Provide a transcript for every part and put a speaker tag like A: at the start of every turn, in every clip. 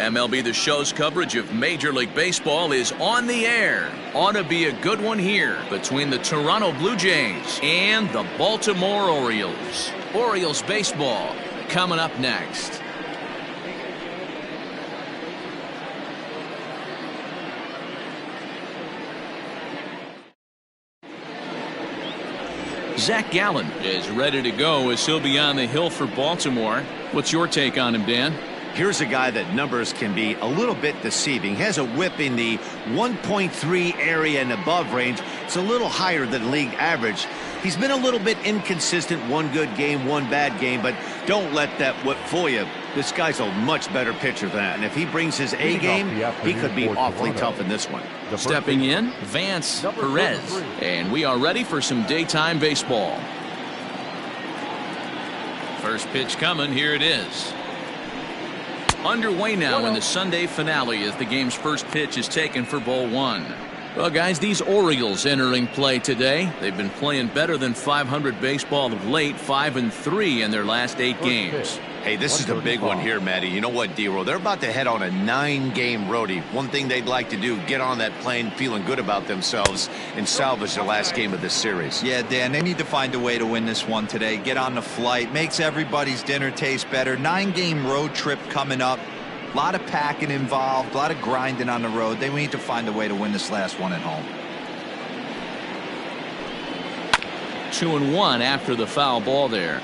A: MLB The Show's coverage of Major League Baseball is on the air. Ought to be a good one here between the Toronto Blue Jays and the Baltimore Orioles. Orioles baseball coming up next. Zach Gallen is ready to go as he'll be on the hill for Baltimore. What's your take on him, Dan?
B: Here's a guy that numbers can be a little bit deceiving. He has a whip in the 1.3 area and above range. It's a little higher than league average. He's been a little bit inconsistent. One good game, one bad game, but don't let that whip fool you. This guy's a much better pitcher than that. And if he brings his A game, he could be awfully tough in this one.
A: Stepping in, Vance Perez. And we are ready for some daytime baseball. First pitch coming. Here it is. Underway now in the Sunday finale as the game's first pitch is taken for ball one. Well, guys, these Orioles entering play today. They've been playing better than .500 baseball of late, 5-3 in their last 8 games.
B: Hey, this is a big one here, Matty. You know what, D-Roll? They're about to head on a 9-game roadie. One thing they'd like to do, get on that plane feeling good about themselves and salvage the last game of this series.
C: Yeah, Dan, they need to find a way to win this one today. Get on the flight. Makes everybody's dinner taste better. 9-game road trip coming up. A lot of packing involved, a lot of grinding on the road. They need to find a way to win this last one at home.
A: 2-1 after the foul ball there.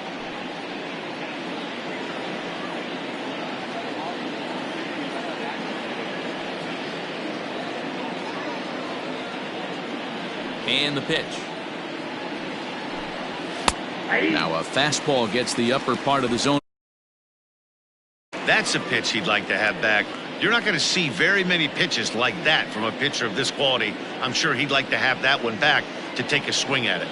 A: And the pitch. Now a fastball gets the upper part of the zone.
B: That's a pitch he'd like to have back. You're not going to see very many pitches like that from a pitcher of this quality. I'm sure he'd like to have that one back to take a swing at it.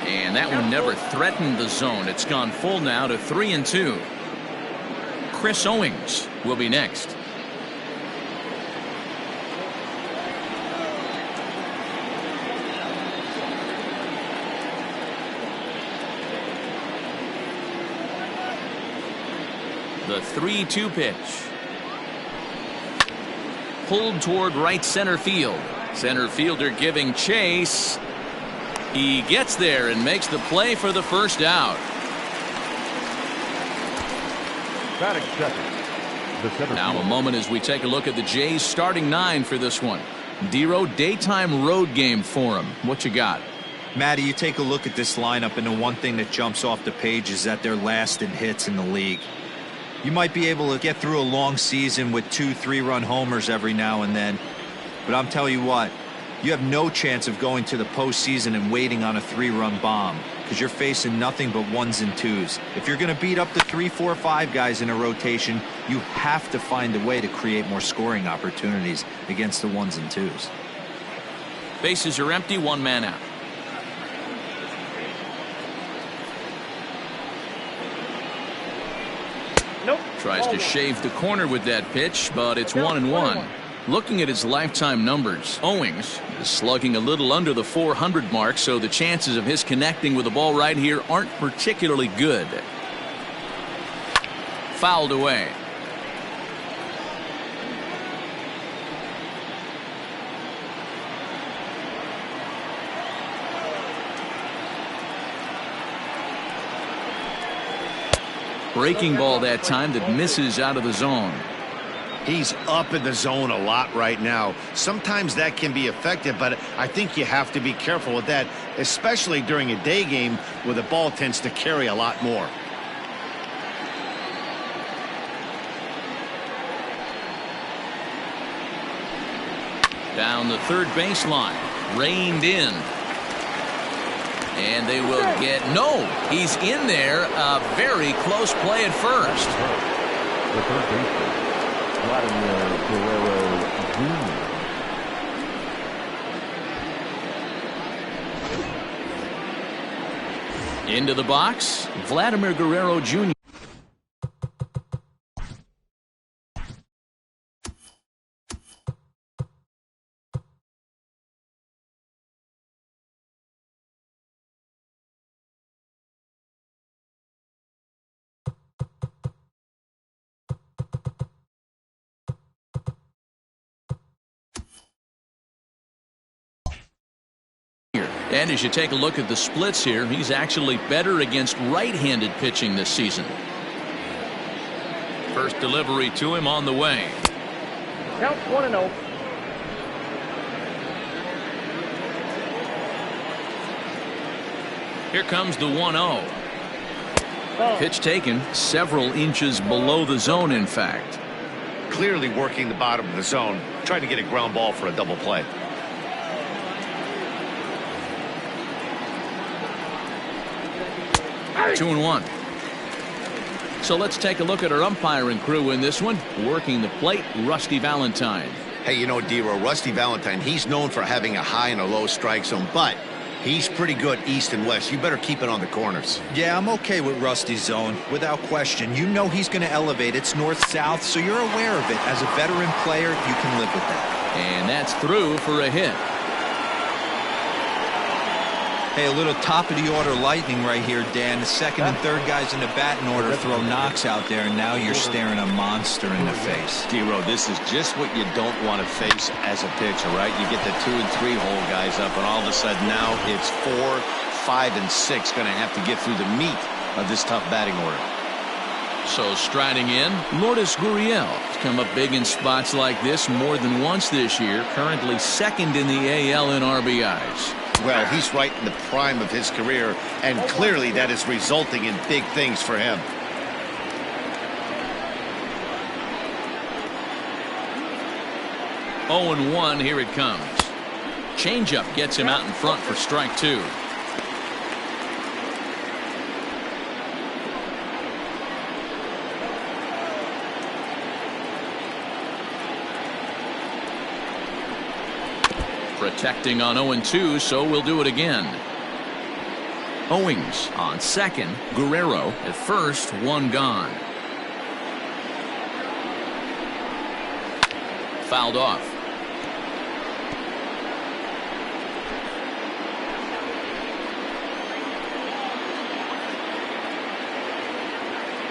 A: And that one never threatened the zone. It's gone full now to 3-2. Chris Owings will be next. The 3-2 pitch. Pulled toward right center field. Center fielder giving chase. He gets there and makes the play for the first out. Now a moment as we take a look at the Jays starting 9 for this one. D-Row, daytime road game for him. What you got?
C: Matty, you take a look at this lineup, and the one thing that jumps off the page is that they're last in hits in the league. You might be able to get through a long season with 2-3-run homers every now and then, but I'm telling you what, you have no chance of going to the postseason and waiting on a 3-run bomb, because you're facing nothing but 1s and 2s. If you're going to beat up the 3, 4, 5 guys in a rotation, you have to find a way to create more scoring opportunities against the 1s and 2s.
A: Bases are empty, 1 man out. Tries to shave the corner with that pitch, but it's 1-1. Looking at his lifetime numbers, Owings is slugging a little under the .400 mark, so the chances of his connecting with the ball right here aren't particularly good. Fouled away. Breaking ball that time that misses out of the zone.
B: He's up in the zone a lot right now. Sometimes that can be effective, but I think you have to be careful with that, especially during a day game where the ball tends to carry a lot more.
A: Down the third baseline. Reined in. And they will get, no, he's in there. A very close play at first.
D: The third baseman, Vladimir Guerrero Jr.
A: Into the box, Vladimir Guerrero Jr. And as you take a look at the splits here, he's actually better against right-handed pitching this season. First delivery to him on the way.
D: Count 1-0.
A: Here comes the 1-0. Pitch taken several inches below the zone, in fact.
B: Clearly working the bottom of the zone, trying to get a ground ball for a double play.
A: Two and one. So let's take a look at our umpiring crew in this one. Working the plate, Rusty Valentine.
B: Hey, you know, D-Row, Rusty Valentine, he's known for having a high and a low strike zone, but he's pretty good east and west. You better keep it on the corners.
C: Yeah, I'm okay with Rusty's zone, without question. You know he's going to elevate. It's north-south, so you're aware of it. As a veteran player, you can live with that.
A: And that's through for a hit.
C: Hey, a little top-of-the-order lightning right here, Dan. The second and third guys in the batting order throw knocks out there, and now you're staring a monster in the face.
E: D-Row, this is just what you don't want to face as a pitcher, right? You get the 2 and 3 hole guys up, and all of a sudden now it's 4, 5, and 6 going to have to get through the meat of this tough batting order.
A: So striding in, Lourdes Gurriel has come up big in spots like this more than once this year. Currently second in the AL in RBIs.
B: Well, he's right in the prime of his career, and clearly that is resulting in big things for him.
A: Oh and 1, here it comes. Changeup gets him out in front for strike 2. Protecting on 0-2, so we'll do it again. Owings on second. Guerrero at first, 1 gone. Fouled off.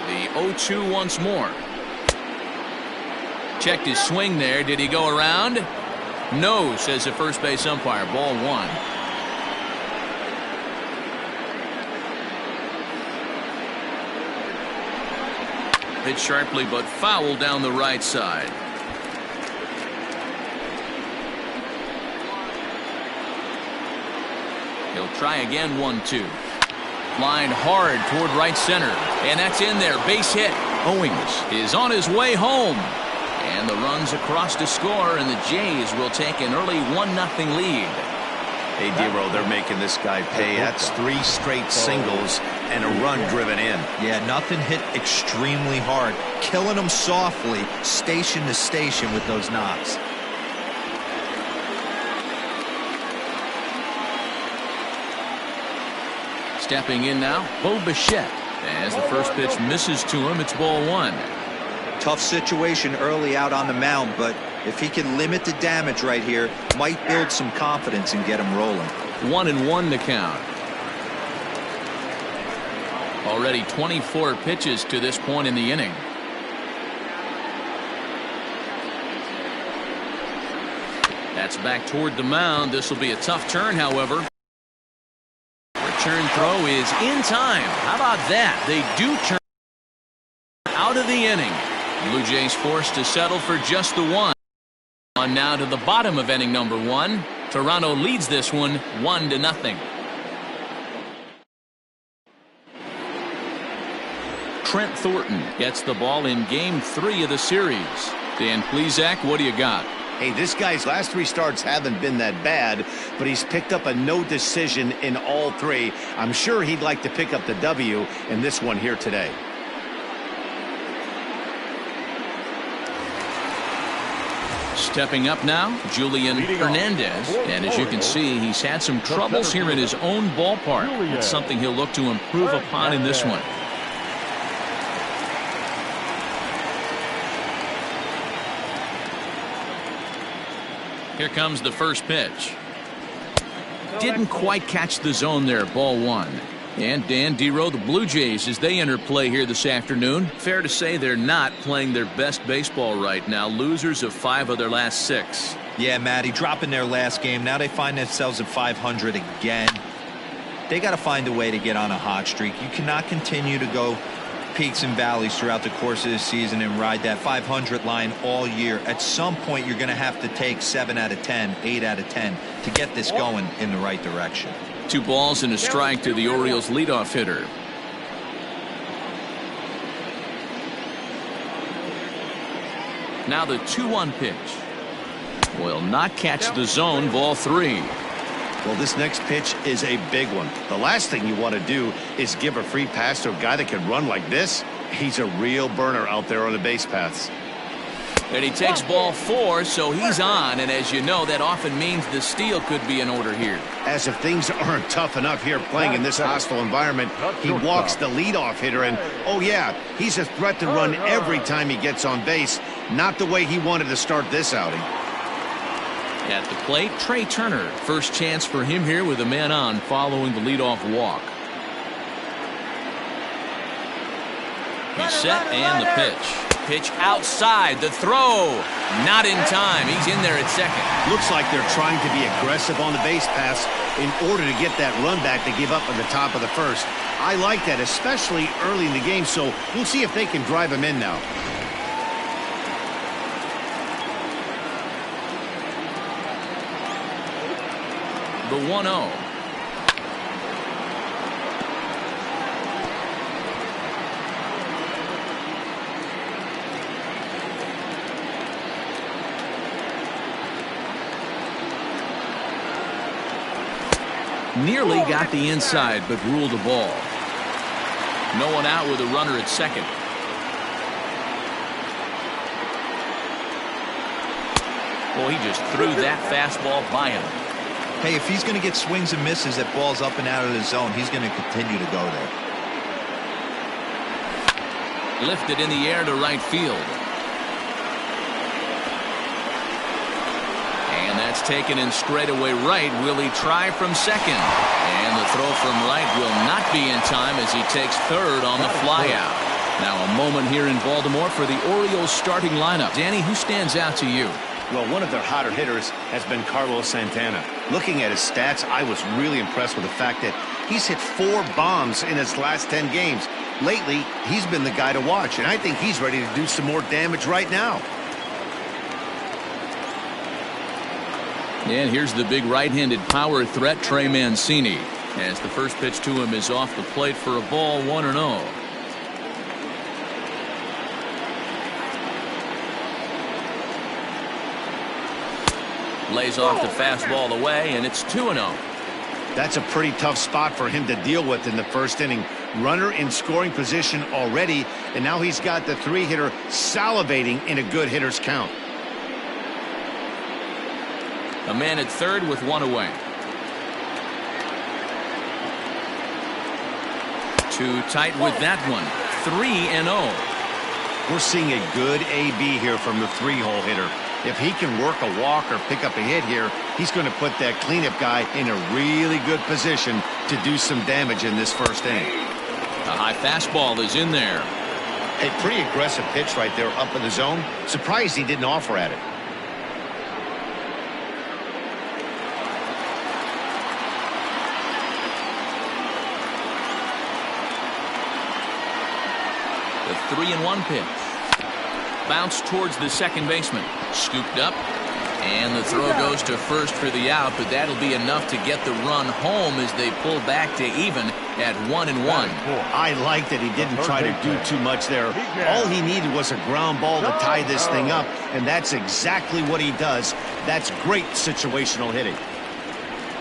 A: The 0-2 once more. Checked his swing there. Did he go around? No, says the first base umpire. Ball 1. Hit sharply but foul down the right side. He'll try again. 1-2. Line hard toward right center, and that's in there. Base hit. Owings is on his way home. And the runs across to score, and the Jays will take an early 1-0 lead.
B: Hey, D-Row, they're making this guy pay. That's 3 straight singles and a run driven in.
C: Yeah, nothing hit extremely hard. Killing them softly, station to station with those knocks.
A: Stepping in now, Bo Bichette. As the first pitch misses to him, it's ball 1.
C: Tough situation early out on the mound, but if he can limit the damage right here, might build some confidence and get him rolling.
A: 1-1 to count. Already 24 pitches to this point in the inning. That's back toward the mound. This will be a tough turn, however. Return throw is in time. How about that? They do turn out of the inning. Blue Jays forced to settle for just the 1. On now to the bottom of inning number 1. Toronto leads this one 1-0. Trent Thornton gets the ball in game 3 of the series. Dan Plesac, what do you got?
B: Hey, this guy's last 3 starts haven't been that bad, but he's picked up a no decision in all 3. I'm sure he'd like to pick up the W in this one here today.
A: Stepping up now, Julian Hernandez. And as you can see, he's had some troubles here in his own ballpark. It's something he'll look to improve upon in this one. Here comes the first pitch. Didn't quite catch the zone there. Ball 1. And Dan, D-Row, the Blue Jays, as they enter play here this afternoon, fair to say they're not playing their best baseball right now. Losers of 5 of their last 6.
C: Yeah, Matty, dropping their last game. Now they find themselves at 500 again. They got to find a way to get on a hot streak. You cannot continue to go peaks and valleys throughout the course of the season and ride that 500 line all year. At some point, you're going to have to take 7 out of 10, 8 out of 10 to get this going in the right direction.
A: 2 balls and a strike to the Orioles leadoff hitter. Now the 2-1 pitch. Will not catch the zone. Ball 3.
B: Well, this next pitch is a big one. The last thing you want to do is give a free pass to a guy that can run like this. He's a real burner out there on the base paths.
A: And he takes ball 4, so he's on. And as you know, that often means the steal could be in order here.
B: As if things aren't tough enough here playing in this hostile environment, he walks the leadoff hitter, and oh yeah, he's a threat to run every time he gets on base. Not the way he wanted to start this outing.
A: At the plate, Trey Turner. First chance for him here with a man on following the leadoff walk. He's set and the pitch. Pitch outside. The throw. Not in time. He's in there at second.
B: Looks like they're trying to be aggressive on the base pass in order to get that run back to give up at the top of the first. I like that, especially early in the game, so we'll see if they can drive him in now.
A: The 1-0. Nearly got the inside, but ruled a ball. No one out with a runner at second. Boy, he just threw that fastball by him.
C: Hey, if he's going to get swings and misses at balls up and out of the zone, he's going to continue to go there.
A: Lifted in the air to right field. And that's taken in straightaway right. Will he try from second? And the throw from right will not be in time as he takes third on the flyout. Now a moment here in Baltimore for the Orioles starting lineup. Danny, who stands out to you?
B: Well, one of their hotter hitters has been Carlos Santana. Looking at his stats, I was really impressed with the fact that he's hit 4 bombs in his last 10 games. Lately, he's been the guy to watch, and I think he's ready to do some more damage right now.
A: And here's the big right-handed power threat, Trey Mancini, as the first pitch to him is off the plate for a ball, 1-0. Lays off the fastball away, and it's 2-0.
B: That's a pretty tough spot for him to deal with in the first inning. Runner in scoring position already, and now he's got the 3-hitter salivating in a good hitter's count.
A: A man at third with 1 away. Too tight with that one. 3-0.
B: We're seeing a good AB here from the 3-hole hitter. If he can work a walk or pick up a hit here, he's going to put that cleanup guy in a really good position to do some damage in this first inning.
A: A high fastball is in there.
B: A pretty aggressive pitch right there up in the zone. Surprised he didn't offer at it.
A: The 3-1 pitch. Bounce towards the second baseman. Scooped up. And the throw goes to first for the out, but that'll be enough to get the run home as they pull back to even at 1-1.
B: I like that he didn't try to do too much there. All he needed was a ground ball to tie this thing up, and that's exactly what he does. That's great situational hitting.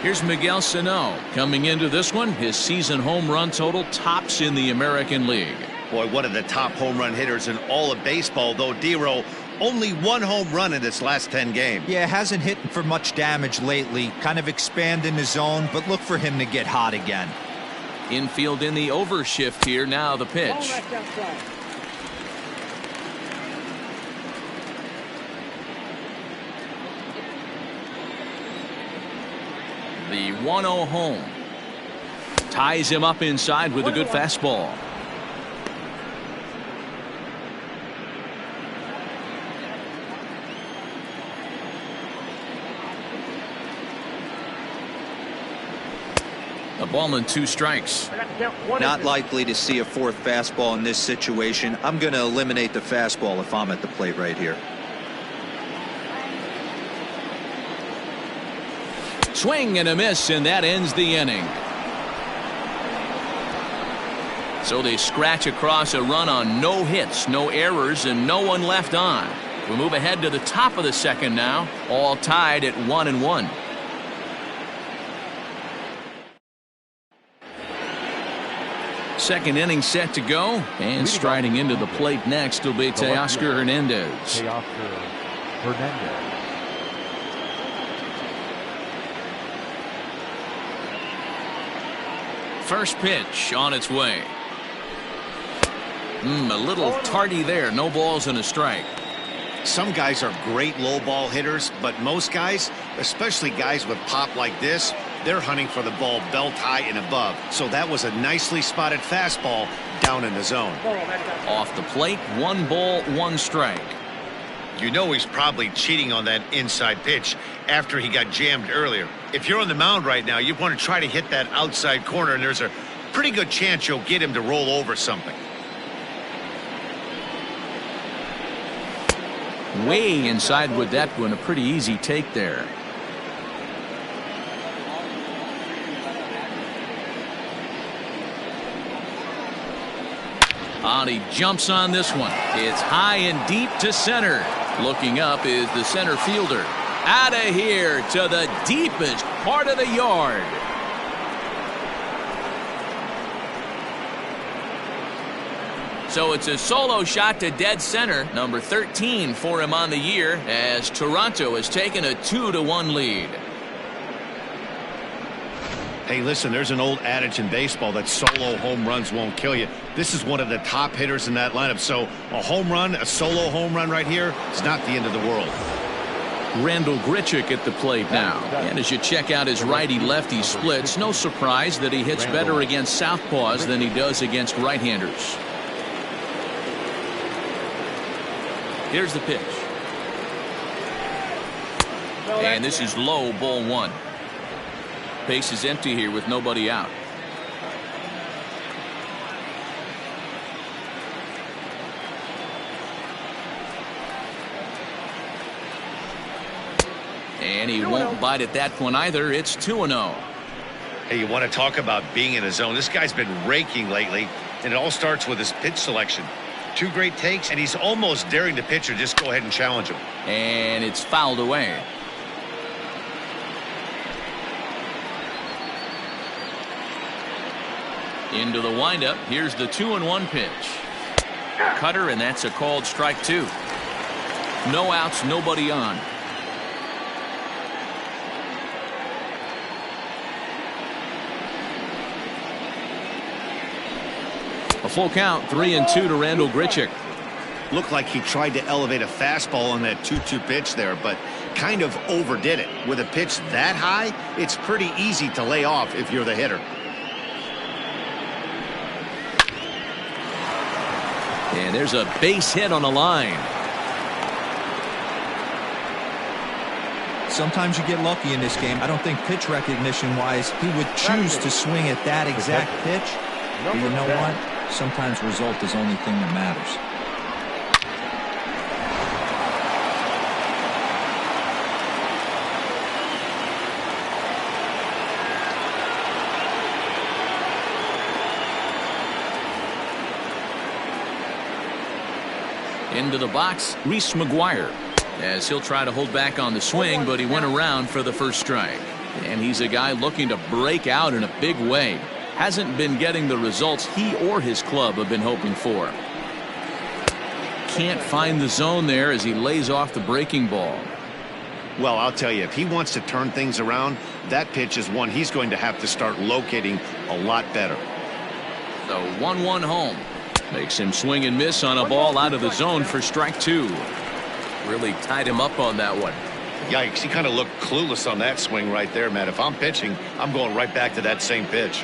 A: Here's Miguel Sano coming into this one. His season home run total tops in the American League.
B: Boy, one of the top home run hitters in all of baseball, though. Dero, only 1 home run in his last 10 games.
C: Yeah, hasn't hit for much damage lately. Kind of expanding his zone, but look for him to get hot again.
A: Infield in the overshift here. Now the pitch. The 1-0 home. Ties him up inside with a good fastball. A ball and 2 strikes.
C: Not likely to see a fourth fastball in this situation. I'm going to eliminate the fastball if I'm at the plate right here.
A: Swing and a miss, and that ends the inning. So they scratch across a run on no hits, no errors, and no one left on. We move ahead to the top of the second now, all tied at 1-1. Second inning set to go, and striding into the plate next will be Teoscar Hernandez. First pitch on its way. A little tardy there. No balls and a strike.
B: Some guys are great low ball hitters, but most guys, especially guys with pop like this, they're hunting for the ball belt high and above. So that was a nicely spotted fastball down in the zone.
A: Off the plate, 1 ball, 1 strike.
B: You know he's probably cheating on that inside pitch after he got jammed earlier. If you're on the mound right now, you want to try to hit that outside corner, and there's a pretty good chance you'll get him to roll over something.
A: Way inside with that one. A pretty easy take there. He jumps on this one. It's high and deep to center. Looking up is the center fielder. Out of here to the deepest part of the yard. So it's a solo shot to dead center, number 13 for him on the year, as Toronto has taken a 2-1 lead.
B: Hey, listen, there's an old adage in baseball that solo home runs won't kill you. This is one of the top hitters in that lineup. So a home run, a solo home run right here is not the end of the world.
A: Randall Grichuk at the plate now. And as you check out his righty-lefty splits, no surprise that he hits better against southpaws than he does against right-handers. Here's the pitch. And this is low, ball 1. Base is empty here with nobody out. And he won't bite at that one either. It's 2-0.
B: Hey, you want to talk about being in a zone? This guy's been raking lately, and it all starts with his pitch selection. 2 great takes, and he's almost daring the pitcher just go ahead and challenge him.
A: And it's fouled away. Into the windup. Here's the 2-1 pitch. Cutter, and that's a called strike 2. No outs, nobody on. A full count, 3-2 to Randall Grichuk.
B: Looked like he tried to elevate a fastball on that 2-2 pitch there, but kind of overdid it. With a pitch that high, it's pretty easy to lay off if you're the hitter.
A: And there's a base hit on the line.
C: Sometimes you get lucky in this game. I don't think pitch recognition wise he would choose to swing at that exact pitch. But you know what? Sometimes result is the only thing that matters.
A: Into the box, Reese McGuire, as he'll try to hold back on the swing, but he went around for the first strike. And he's a guy looking to break out in a big way. Hasn't been getting the results he or his club have been hoping for. Can't find the zone there as he lays off the breaking ball.
B: Well, I'll tell you, if he wants to turn things around, that pitch is one he's going to have to start locating a lot better.
A: So 1-1 home. Makes him swing and miss on a ball out of the zone for strike 2. Really tied him up on that one.
B: Yikes, he kind of looked clueless on that swing right there, Matt. If I'm pitching, I'm going right back to that same pitch.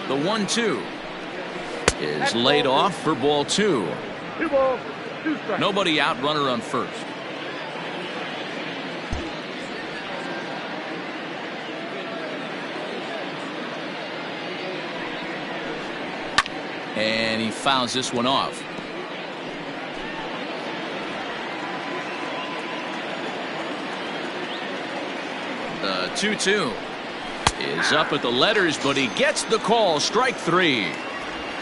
A: The 1-2 is laid off for ball 2.
D: 2 balls, 2 strikes.
A: Nobody out, runner on first. And he fouls this one off. The 2-2 is up at the letters, but he gets the call. Strike three.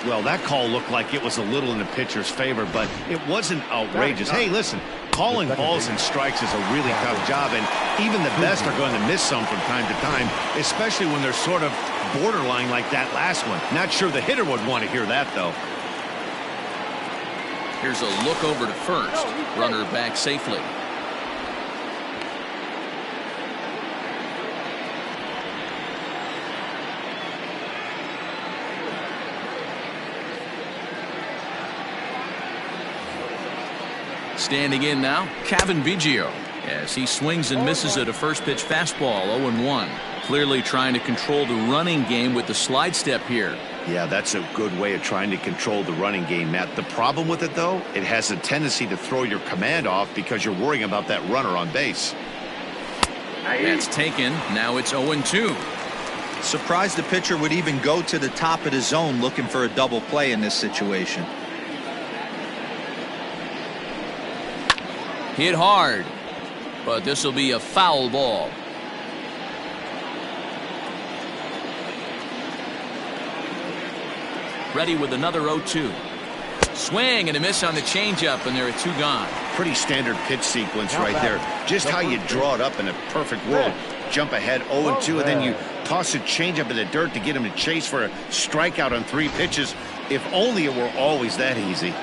B: Well, that call looked like it was a little in the pitcher's favor, but it wasn't outrageous. Hey, listen, calling balls and strikes is a really tough job, and even the best are going to miss some from time to time, especially when they're sort of borderline like that last one. Not sure the hitter would want to hear that, though.
A: Here's a look over to first. Runner back safely. Standing in now, Kevin Biggio, as he swings and misses at a first pitch fastball. 0-1. Clearly trying to control the running game with the slide step here.
B: Yeah, that's a good way of trying to control the running game, Matt. The problem with it, though, it has a tendency to throw your command off because you're worrying about that runner on base.
A: That's taken. Now it's 0-2.
C: Surprised the pitcher would even go to the top of the zone looking for a double play in this situation.
A: Hit hard, but this will be a foul ball. Ready with another 0-2. Swing and a miss on the changeup, and there are two gone.
B: Pretty standard pitch sequence right there. Just how you draw it up in a perfect world. Jump ahead 0-2, and then you toss a changeup in the dirt to get him to chase for a strikeout on 3 pitches. If only it were always that easy.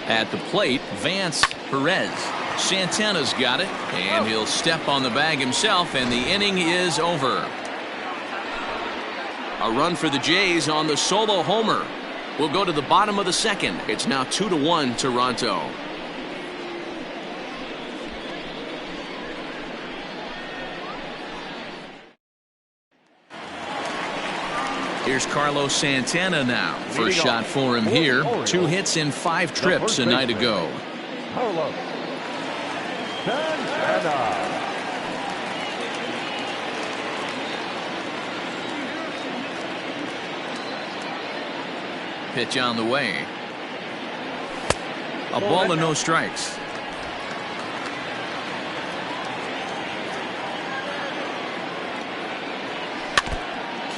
A: At the plate, Vance Perez. Santana's got it, and he'll step on the bag himself, and the inning is over. A run for the Jays on the solo homer. We'll go to the bottom of the second. It's now 2-1 Toronto. Here's Carlos Santana now. First shot for him here. 2 hits in 5 trips a night ago.
D: Carlos Santana.
A: Pitch on the way. A ball and no strikes.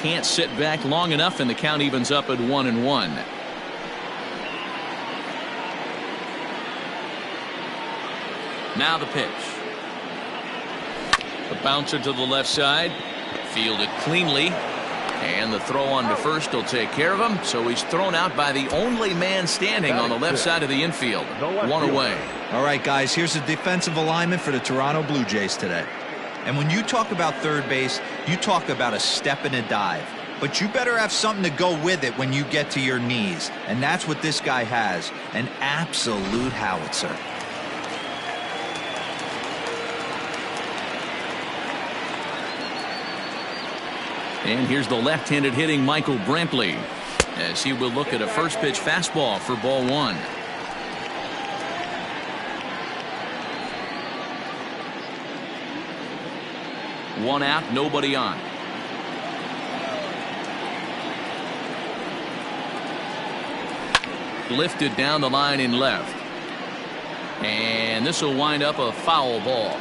A: Can't sit back long enough, and the count evens up at 1-1. Now the pitch. The bouncer to the left side. Fielded cleanly. And the throw on to first will take care of him. So he's thrown out by the only man standing on the left side of the infield. 1 away.
C: All right, guys, here's a defensive alignment for the Toronto Blue Jays today. And when you talk about third base, you talk about a step and a dive. But you better have something to go with it when you get to your knees. And that's what this guy has. An absolute howitzer.
A: And here's the left-handed hitting Michael Brantley, as he will look at a first pitch fastball for ball 1. One out, nobody on. Lifted down the line in left. And this will wind up a foul ball.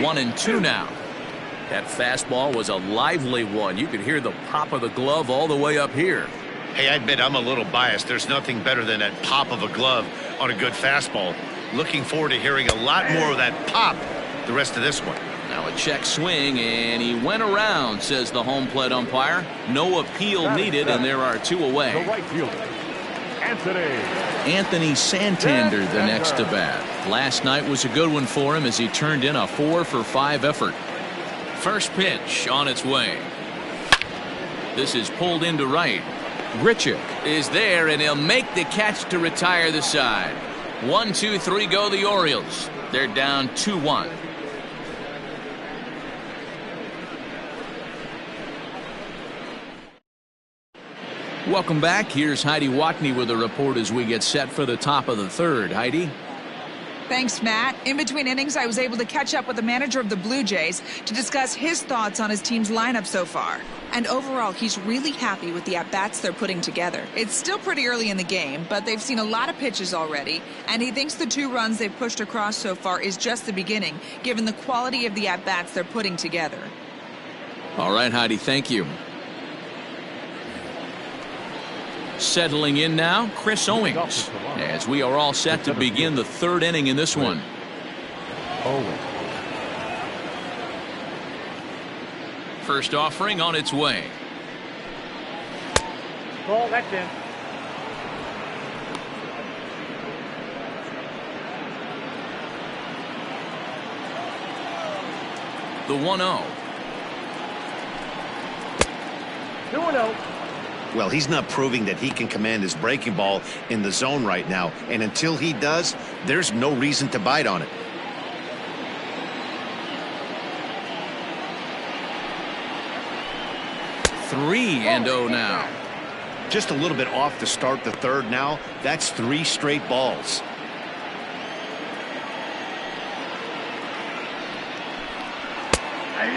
A: One and two now. That fastball was a lively one. You could hear the pop of the glove all the way up here.
B: Hey, I admit I'm a little biased. There's nothing better than that pop of a glove on a good fastball. Looking forward to hearing a lot more of that pop the rest of this one.
A: Now a check swing, and he went around, says the home plate umpire. No appeal needed, and there are 2 away.
D: The right fielder,
A: Anthony Santander, the next to bat. Last night was a good one for him as he turned in a 4-for-5 effort. First pitch on its way. This is pulled into right. Grichuk is there, and he'll make the catch to retire the side. 1, 2, 3 go the Orioles. They're down 2-1. Welcome back. Here's Heidi Watney with a report as we get set for the top of the third. Heidi?
F: Thanks, Matt. In between innings, I was able to catch up with the manager of the Blue Jays to discuss his thoughts on his team's lineup so far. And overall, he's really happy with the at-bats they're putting together. It's still pretty early in the game, but they've seen a lot of pitches already, and he thinks the 2 runs they've pushed across so far is just the beginning, given the quality of the at-bats they're putting together.
A: All right, Heidi, thank you. Settling in now, Chris Owings, as we are all set to begin the 3rd inning in this one. First offering on its way.
D: Ball, that's in.
A: The 1-0.
D: 2-0.
B: Well, he's not proving that he can command his breaking ball in the zone right now. And until he does, there's no reason to bite on it.
A: Three and 0 now.
B: Just a little bit off to start the 3rd now. That's 3 straight balls.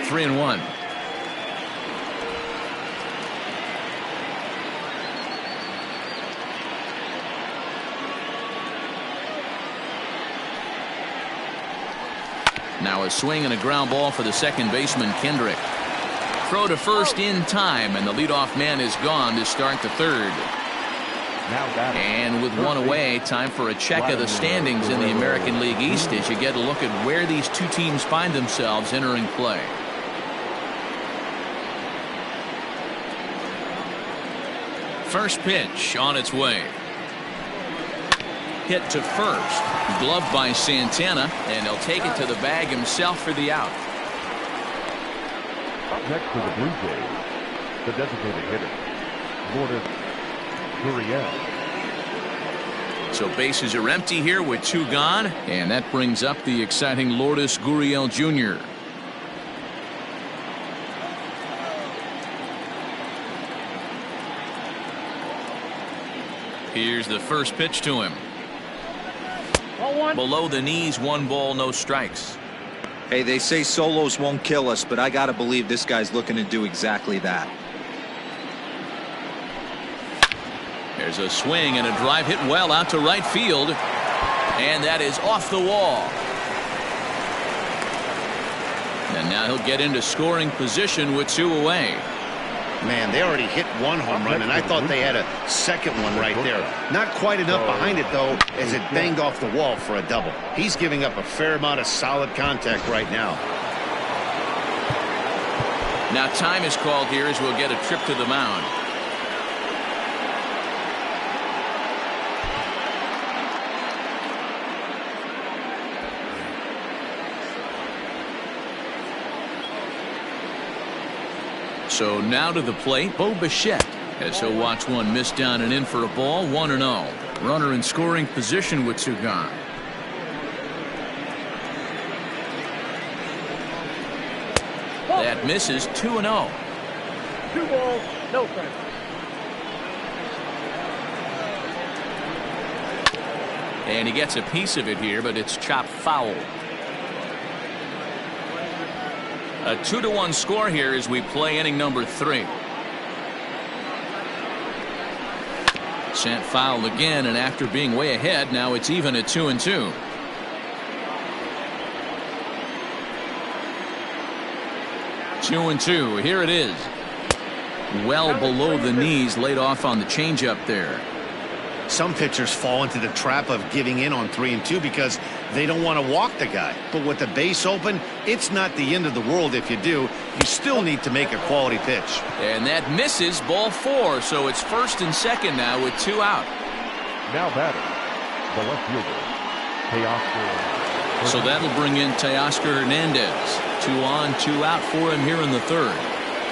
A: Three and 1. Now a swing and a ground ball for the second baseman, Kendrick. Throw to first in time, and the leadoff man is gone to start the 3rd. And with 1 away, time for a check of the standings in the American League East as you get a look at where these 2 teams find themselves entering play. First pitch on its way. Hit to first. Gloved by Santana, and he'll take it to the bag himself for the out.
G: Up next for the Blue Jays, the designated hitter, Lourdes Gurriel.
A: So bases are empty here with 2 gone, and that brings up the exciting Lourdes Gurriel Jr. Here's the first pitch to him. Below the knees, 1 ball, no strikes.
C: Hey, they say solos won't kill us, but I got to believe this guy's looking to do exactly that.
A: There's a swing and a drive hit well out to right field. And that is off the wall. And now he'll get into scoring position with 2 away.
B: Man, they already hit 1 home run, and I thought they had a second one right there. Not quite enough behind it, though, as it banged off the wall for a double. He's giving up a fair amount of solid contact right now.
A: Now time is called here as we'll get a trip to the mound. So now to the plate, Bo Bichette, as he'll watch one miss down and in for a ball. 1-0. Runner in scoring position with 2 gone. That misses. 2-0.
D: 2 balls, no strikes.
A: And he gets a piece of it here, but it's chopped foul. A 2-1 score here as we play inning number 3. Sent foul again, and after being way ahead, now it's even at 2-2. Two and 2. Here it is. Well below the knees, laid off on the changeup there.
B: Some pitchers fall into the trap of giving in on 3 and 2 because they don't want to walk the guy. But with the base open, it's not the end of the world if you do. You still need to make a quality pitch.
A: And that misses. Ball 4. So it's first and second now with 2 out.
G: Now batting, the left fielder, Teoscar.
A: So that'll bring in Teoscar Hernandez. 2 on, 2 out for him here in the 3rd.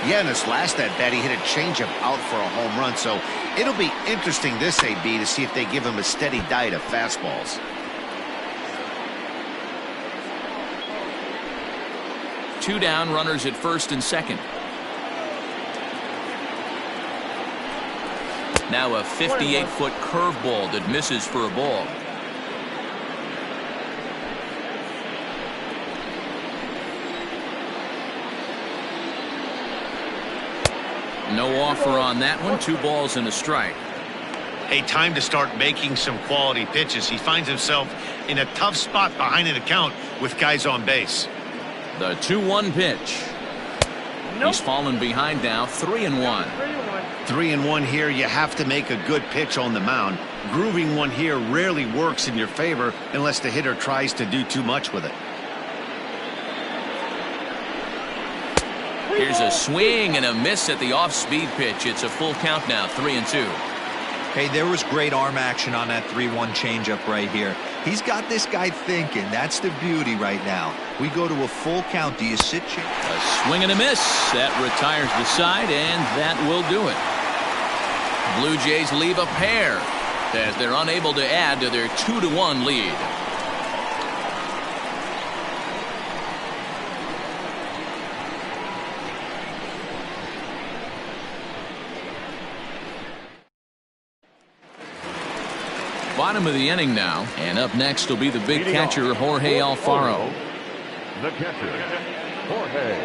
B: Yeah, in this last at bat, he hit a changeup out for a home run. So it'll be interesting this AB to see if they give him a steady diet of fastballs.
A: Two down, runners at first and second. Now a 58-foot curveball that misses for a ball. No offer on that one. 2 balls and a strike.
B: Hey, time to start making some quality pitches. He finds himself in a tough spot behind an account with guys on base.
A: The 2-1 pitch. He's fallen behind now. 3-1.
B: 3-1 here. You have to make a good pitch on the mound. Grooving one here rarely works in your favor unless the hitter tries to do too much with it.
A: Here's a swing and a miss at the off-speed pitch. It's a full count now. 3-2.
C: Hey, there was great arm action on that 3-1 changeup right here. He's got this guy thinking. That's the beauty right now. We go to a full count. Do you sit?
A: A swing and a miss. That retires the side, and that will do it. Blue Jays leave a pair as they're unable to add to their 2-1 lead. Bottom of the inning now, and up next will be the big catcher Jorge Alfaro.
G: The catcher, Jorge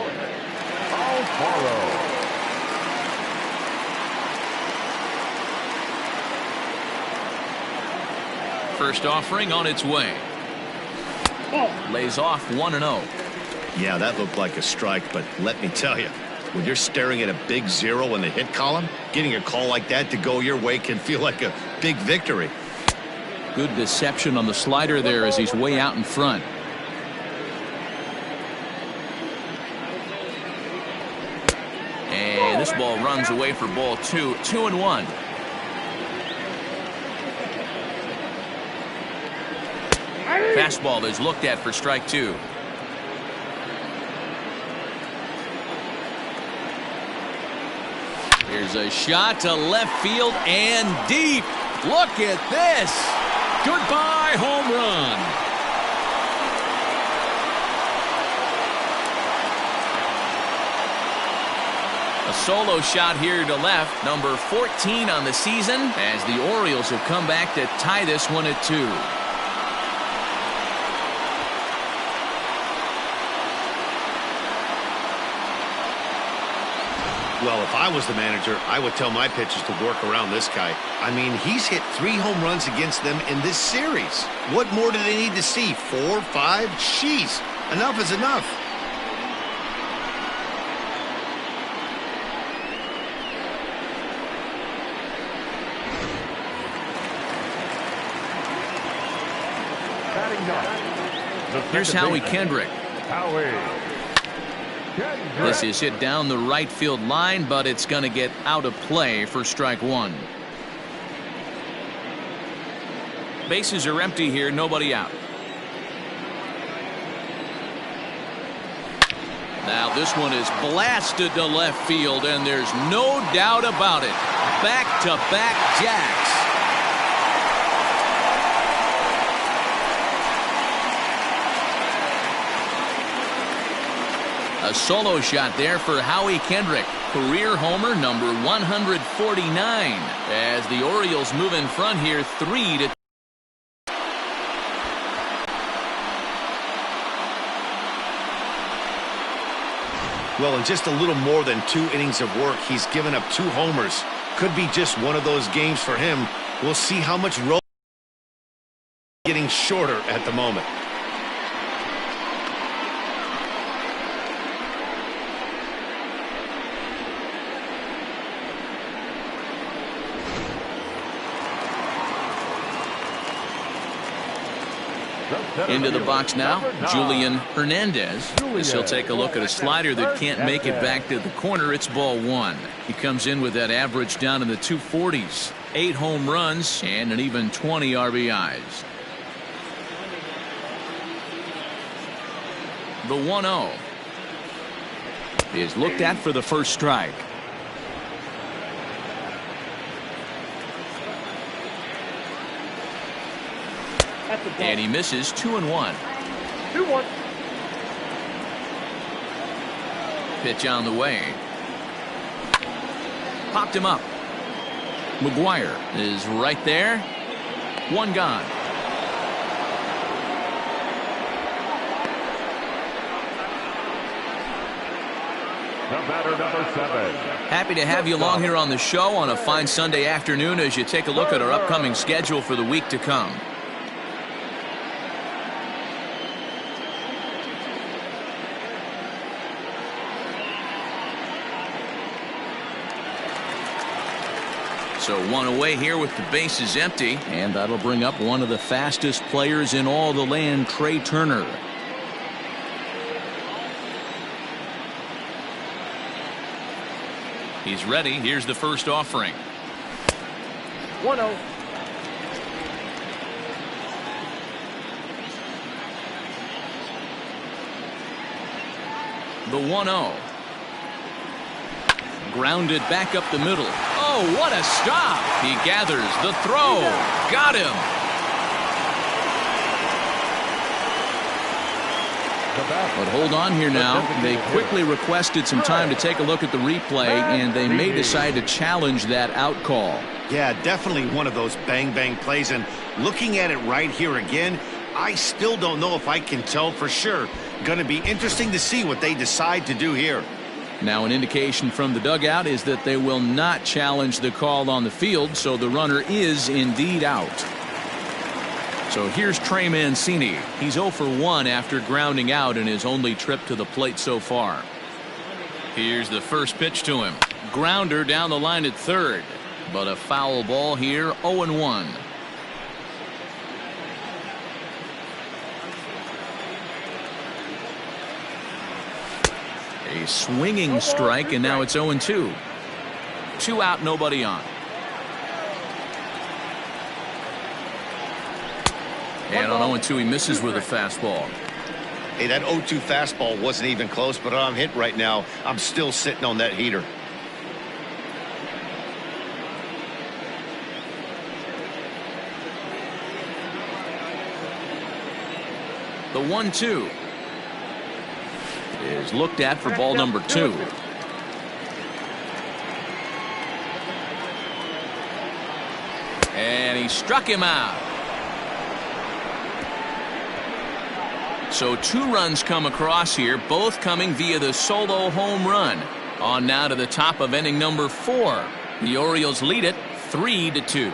G: Alfaro.
A: First offering on its way. Lays off 1-0.
B: Yeah, that looked like a strike, but let me tell you, when you're staring at a big 0 in the hit column, getting a call like that to go your way can feel like a big victory.
A: Good deception on the slider there as he's way out in front. And this ball runs away for ball 2. 2-1. Fastball is looked at for strike 2. Here's a shot to left field and deep. Look at this. Goodbye home run. A solo shot here to left, number 14 on the season, as the Orioles have come back to tie this one at 2.
B: Well, if I was the manager, I would tell my pitchers to work around this guy. I mean, he's hit 3 home runs against them in this series. What more do they need to see? 4, 5? Jeez, enough is enough.
A: Here's Howie Kendrick.
G: Howie.
A: This is hit down the right field line, but it's going to get out of play for strike 1. Bases are empty here, nobody out. Now this one is blasted to left field, and there's no doubt about it. Back-to-back jacks. A solo shot there for Howie Kendrick. Career homer number 149 as the Orioles move in front here 3-2.
B: Well, in just a little more than 2 innings of work, he's given up 2 homers. Could be just one of those games for him. We'll see how much roll getting shorter at the moment.
A: Into the box now, Julian Hernandez. As he'll take a look at a slider that can't make it back to the corner. It's ball 1. He comes in with that average down in the 240s. 8 home runs and an even 20 RBIs. The 1-0 is looked at for the first strike. And he misses. 2-1.
D: 2-1.
A: Pitch on the way. Popped him up. McGuire is right there. 1 gone.
G: The batter, number 7.
A: Happy to have you along here on the show on a fine Sunday afternoon as you take a look at our upcoming schedule for the week to come. So one away here with the bases empty, and that'll bring up one of the fastest players in all the land, Trey Turner. He's ready. Here's the first offering.
D: 1-0.
A: The 1-0. Grounded back up the middle. Oh, what a stop. He gathers the throw. Got him. But hold on here now. They quickly requested some time to take a look at the replay, and they may decide to challenge that out call.
B: Yeah, definitely one of those bang-bang plays. And looking at it right here again, I still don't know if I can tell for sure. Going to be interesting to see what they decide to do here.
A: Now an indication from the dugout is that they will not challenge the call on the field, so the runner is indeed out. So here's Trey Mancini. He's 0 for 1 after grounding out in his only trip to the plate so far. Here's the first pitch to him. Grounder down the line at third, but a foul ball here. 0-1. A swinging strike, and now it's 0-2. 2 out, nobody on. And on 0-2, he misses with a fastball.
B: Hey, that 0-2 fastball wasn't even close, but I'm hit right now. I'm still sitting on that heater.
A: The 1-2 is looked at for ball number 2. And he struck him out. So 2 runs come across here, both coming via the solo home run. On now to the top of inning number 4. The Orioles lead it 3-2.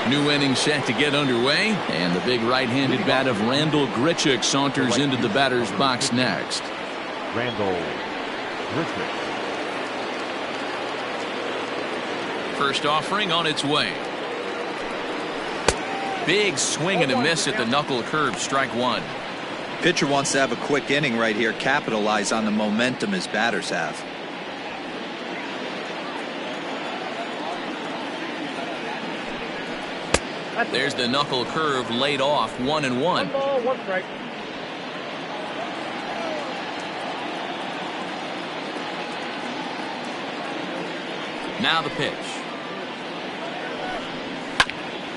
A: New inning set to get underway, and the big right-handed bat of Randal Grichuk saunters into the batter's box next.
G: Randal Grichuk.
A: First offering on its way. Big swing and a miss at the knuckle curve, strike 1.
C: Pitcher wants to have a quick inning right here, capitalize on the momentum his batters have.
A: There's the knuckle curve laid off, 1-1.
D: 1 ball, 1 strike.
A: Now the pitch.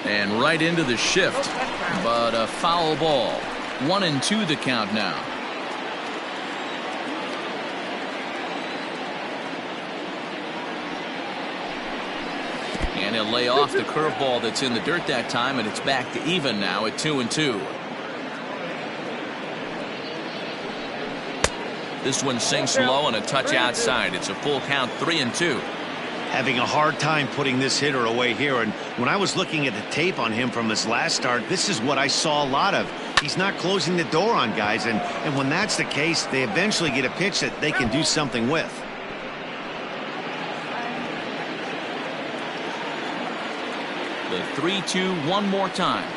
A: And right into the shift, but a foul ball. 1-2 the count now. And he'll lay off the curveball that's in the dirt that time, and it's back to even now at 2-2. This one sinks low and a touch outside. It's a full count, 3-2.
B: Having a hard time putting this hitter away here, and when I was looking at the tape on him from his last start, this is what I saw a lot of. He's not closing the door on guys, and when that's the case, they eventually get a pitch that they can do something with.
A: The 3-2 one more time.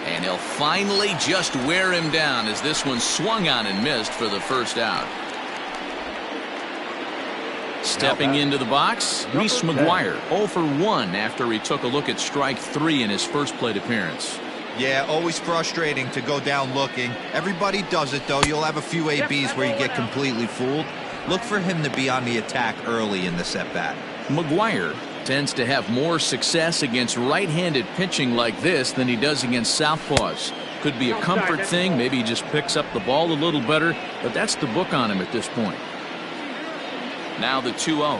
A: And he'll finally just wear him down as this one swung on and missed for the first out. Stepping into the box, Reese McGuire, 0 for 1 after he took a look at strike 3 in his first plate appearance.
C: Yeah, always frustrating to go down looking. Everybody does it, though. You'll have a few ABs where you get completely fooled. Look for him to be on the attack early in this at-bat.
A: McGuire tends to have more success against right-handed pitching like this than he does against southpaws. Could be a comfort thing. Maybe he just picks up the ball a little better, but that's the book on him at this point. Now the 2-0.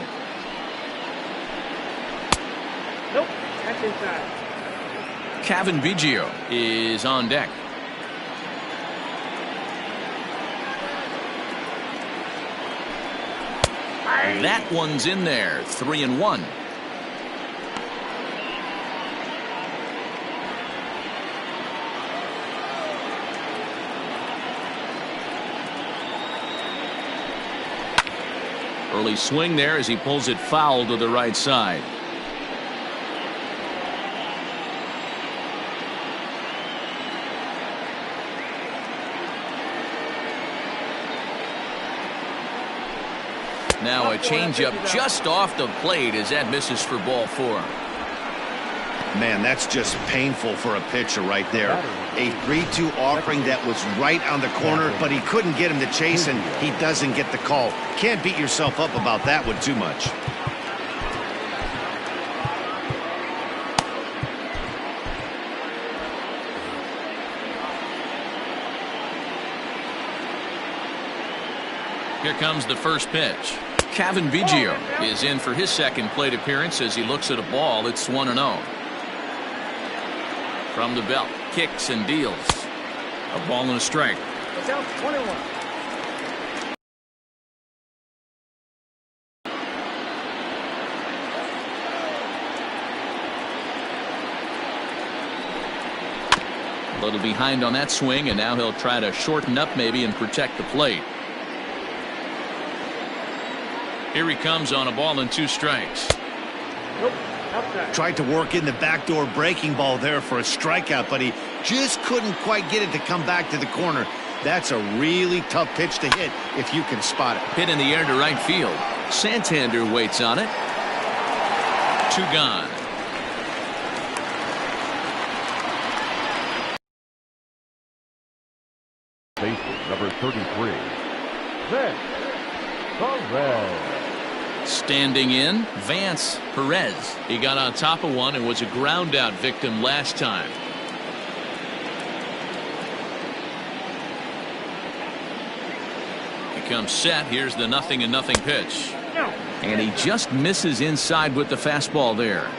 D: Nope, that's inside.
A: Kevin Biggio is on deck. That one's in there. 3-1. Early swing there as he pulls it foul to the right side. Now a changeup just off the plate as that misses for ball 4.
B: Man, that's just painful for a pitcher right there. A 3-2 offering that was right on the corner, but he couldn't get him to chase, and he doesn't get the call. Can't beat yourself up about that one too much.
A: Here comes the first pitch. Kevin Biggio is in for his second plate appearance as he looks at a ball. It's 1-0. From the belt, kicks and deals. A ball and a strike.
D: It's out 21.
A: A little behind on that swing, and now he'll try to shorten up maybe and protect the plate. Here he comes on a ball and 2 strikes.
D: Nope, outside.
B: Tried to work in the backdoor breaking ball there for a strikeout, but he just couldn't quite get it to come back to the corner. That's a really tough pitch to hit if you can spot it.
A: Hit in the air to right field. Santander waits on it. 2 gone.
G: Bases number 33. Vance Perez.
A: Standing in, Vance Perez. He got on top of one and was a ground out victim last time. He comes set. Here's the 0-0 pitch. And he just misses inside with the fastball there.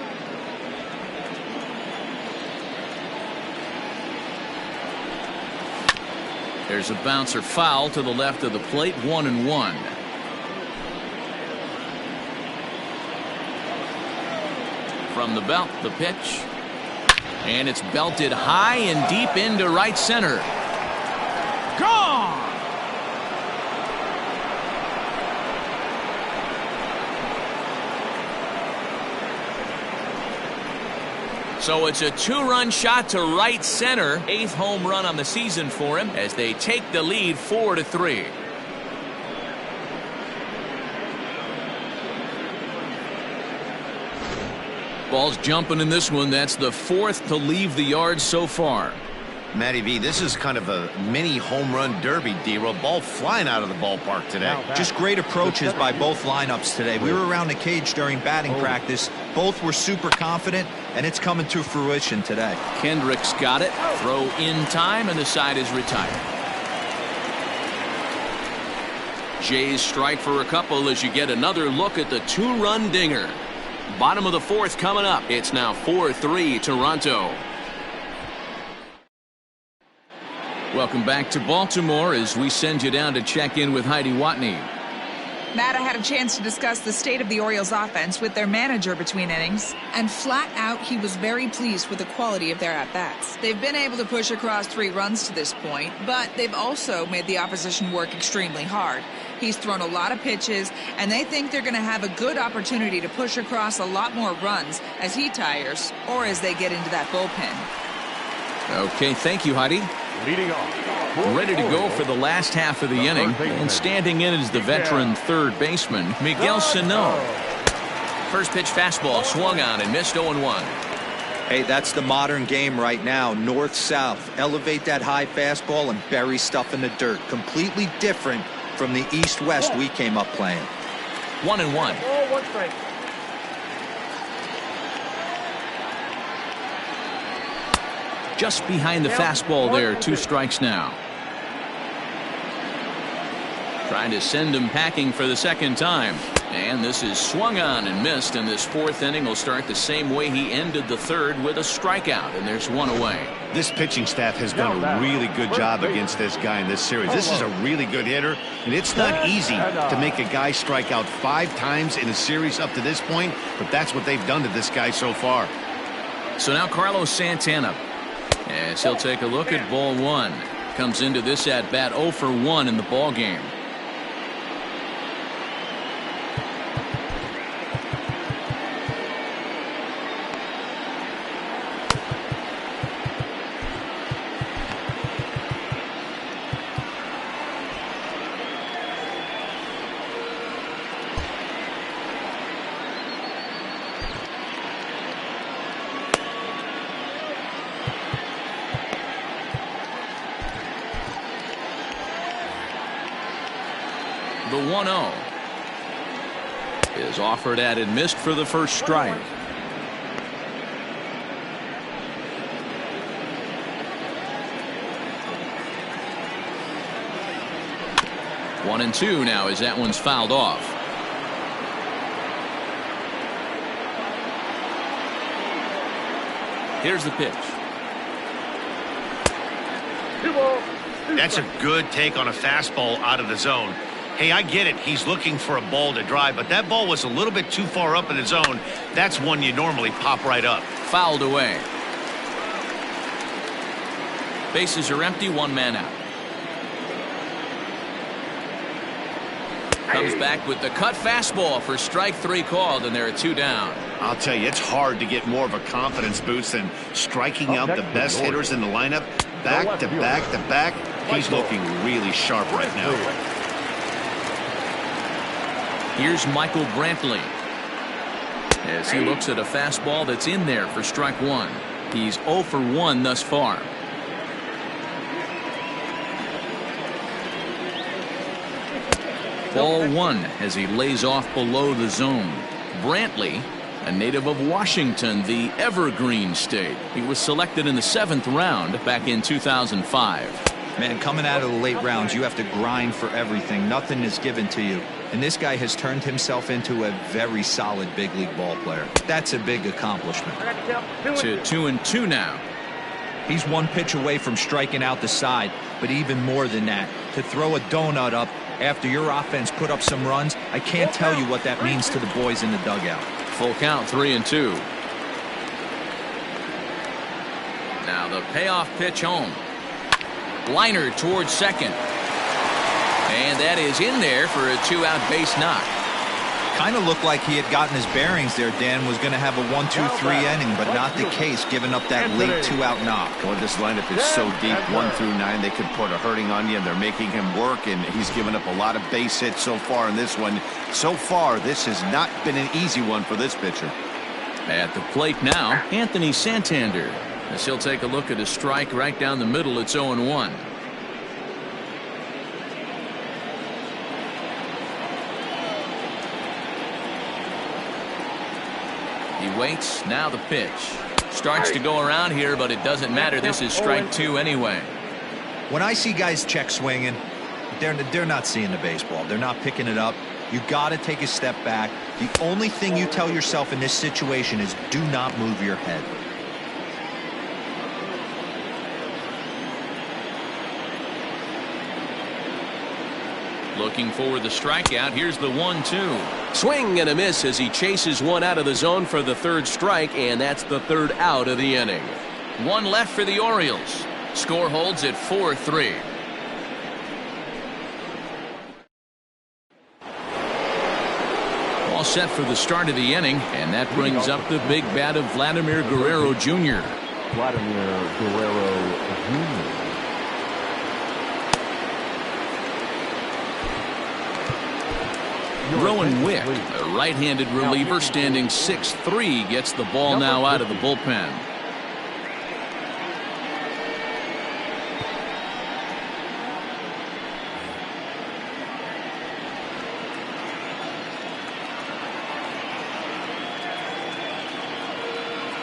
A: There's a bouncer foul to the left of the plate. 1-1. From the belt, the pitch. And it's belted high and deep into right center. Gone! So it's a 2-run shot to right center. 8th home run on the season for him as they take the lead 4-3. Ball's jumping in this one. That's the 4th to leave the yard so far.
B: Matty V, this is kind of a mini home run derby, D-Roll. Ball flying out of the ballpark today.
C: Just great approaches by both lineups today. We were around the cage during batting practice. Both were super confident, and it's coming to fruition today.
A: Kendrick's got it. Throw in time, and the side is retired. Jays strike for a couple as you get another look at the 2-run dinger. Bottom of the 4th coming up. It's now 4-3 Toronto. Welcome back to Baltimore as we send you down to check in with Heidi Watney.
F: Matt, I had a chance to discuss the state of the Orioles offense with their manager between innings, and flat out he was very pleased with the quality of their at-bats. They've been able to push across 3 runs to this point, but they've also made the opposition work extremely hard. He's thrown a lot of pitches, and they think they're going to have a good opportunity to push across a lot more runs as he tires or as they get into that bullpen.
A: Okay, thank you, Heidi.
G: Leading off.
A: Ready to go for the last half of the inning, and standing in is the veteran third baseman, Miguel Sano. First pitch fastball swung on and missed 0-1.
C: Hey, that's the modern game right now. North-south. Elevate that high fastball and bury stuff in the dirt. Completely different from the east-west we came up playing.
A: 1-1.
D: Oh, 1 strike.
A: Just behind the fastball there. 2 strikes now. Trying to send him packing for the second time. And this is swung on and missed, and this fourth inning will start the same way he ended the third, with a strikeout, and there's one away.
B: This pitching staff has done a really good job against this guy in this series. This is a really good hitter, and it's not easy to make a guy strike out 5 times in a series up to this point, but that's what they've done to this guy so far.
A: So now Carlos Santana, as he'll take a look at ball 1. Comes into this at bat 0 for 1 in the ball game. The 1-0 is offered at and missed for the first strike. One and 2 now as that one's fouled off. Here's the pitch.
B: That's a good take on a fastball out of the zone. Hey, I get it. He's looking for a ball to drive, but that ball was a little bit too far up in the zone. That's one you normally pop right up.
A: Fouled away. Bases are empty, 1 man out. Comes back with the cut fastball for strike 3 called, and there are 2 down.
B: I'll tell you, it's hard to get more of a confidence boost than striking out the best hitters in the lineup. Back to back to back. He's looking really sharp right now.
A: Here's Michael Brantley as he looks at a fastball that's in there for strike 1. He's 0 for 1 thus far. Ball 1 as he lays off below the zone. Brantley, a native of Washington, the Evergreen State. He was selected in the 7th round back in 2005.
C: Man, coming out of the late rounds, you have to grind for everything. Nothing is given to you. And this guy has turned himself into a very solid big league ball player. That's a big accomplishment.
A: To 2 and 2 now.
C: He's 1 pitch away from striking out the side, but even more than that, to throw a donut up after your offense put up some runs, I can't tell you what that means to the boys in the dugout.
A: Full count, 3 and 2. Now the payoff pitch home. Liner towards second. And that is in there for a 2-out base knock.
C: Kind of looked like he had gotten his bearings there, Dan. Was going to have a 1-2-3 inning, but not the case, giving up that late 2-out knock.
E: Well, this lineup is so deep, 1 through 9, they could put a hurting on you, and they're making him work, and he's given up a lot of base hits so far in this one. So far, this has not been an easy one for this pitcher.
A: At the plate now, Anthony Santander, as he'll take a look at a strike right down the middle. It's 0-1. He waits. Now the pitch. Starts to go around here, but it doesn't matter. This is strike 2 anyway.
C: When I see guys check swinging, they're not seeing the baseball. They're not picking it up. You got to take a step back. The only thing you tell yourself in this situation is do not move your head.
A: Looking for the strikeout. Here's the 1-2. Swing and a miss as he chases one out of the zone for the 3rd strike, and that's the 3rd out of the inning. 1 left for the Orioles. Score holds at 4-3. All set for the start of the inning, and that brings up the big bat of Vladimir Guerrero Jr.
G: Vladimir Guerrero Jr.
A: Rowan Wick, a right-handed reliever standing 6'3", gets the ball now out of the bullpen.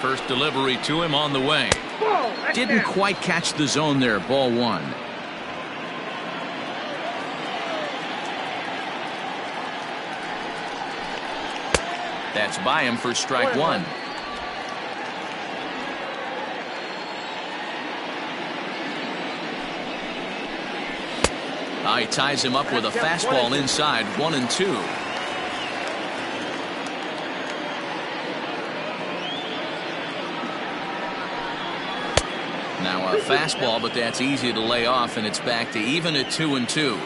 A: First delivery to him on the way. Didn't quite catch the zone there. Ball 1. That's by him for strike one. He ties him up with a fastball inside, 1-2. Now a fastball, but that's easy to lay off, and it's back to even at 2-2.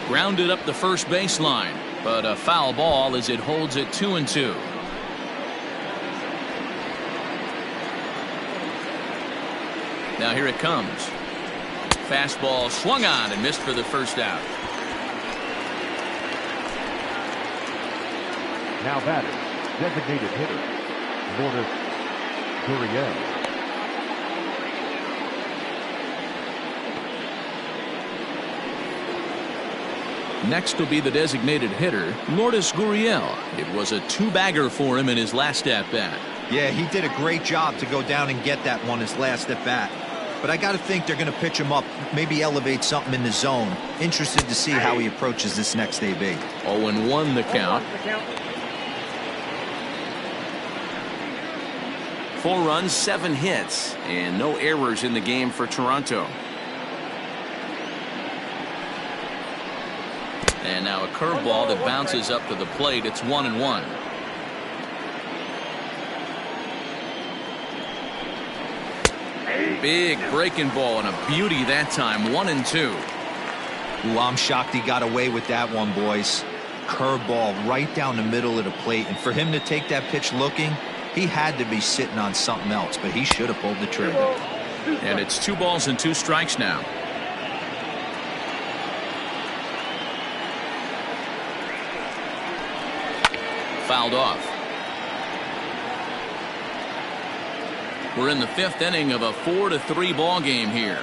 A: Grounded up the first baseline, but a foul ball as it holds at 2-2. Now here it comes. Fastball swung on and missed for the first out.
G: Now batting, designated hitter, Lourdes Gurriel.
A: Next will be the designated hitter, Lourdes Gurriel. It was a two-bagger for him in his last at-bat.
C: Yeah, he did a great job to go down and get that one his last at-bat. But I got to think they're going to pitch him up, maybe elevate something in the zone. Interested to see how he approaches this next AB.
A: 0-1 the count. 4 runs, 7 hits, and no errors in the game for Toronto. And now a curveball that bounces up to the plate. It's 1-1. Big breaking ball and a beauty that time. 1-2.
C: Ooh, I'm shocked he got away with that one, boys. Curveball right down the middle of the plate, and for him to take that pitch looking, he had to be sitting on something else, but he should have pulled the trigger.
A: And it's 2 balls and 2 strikes now. Fouled off. We're in the 5th inning of a 4-3 ball game here.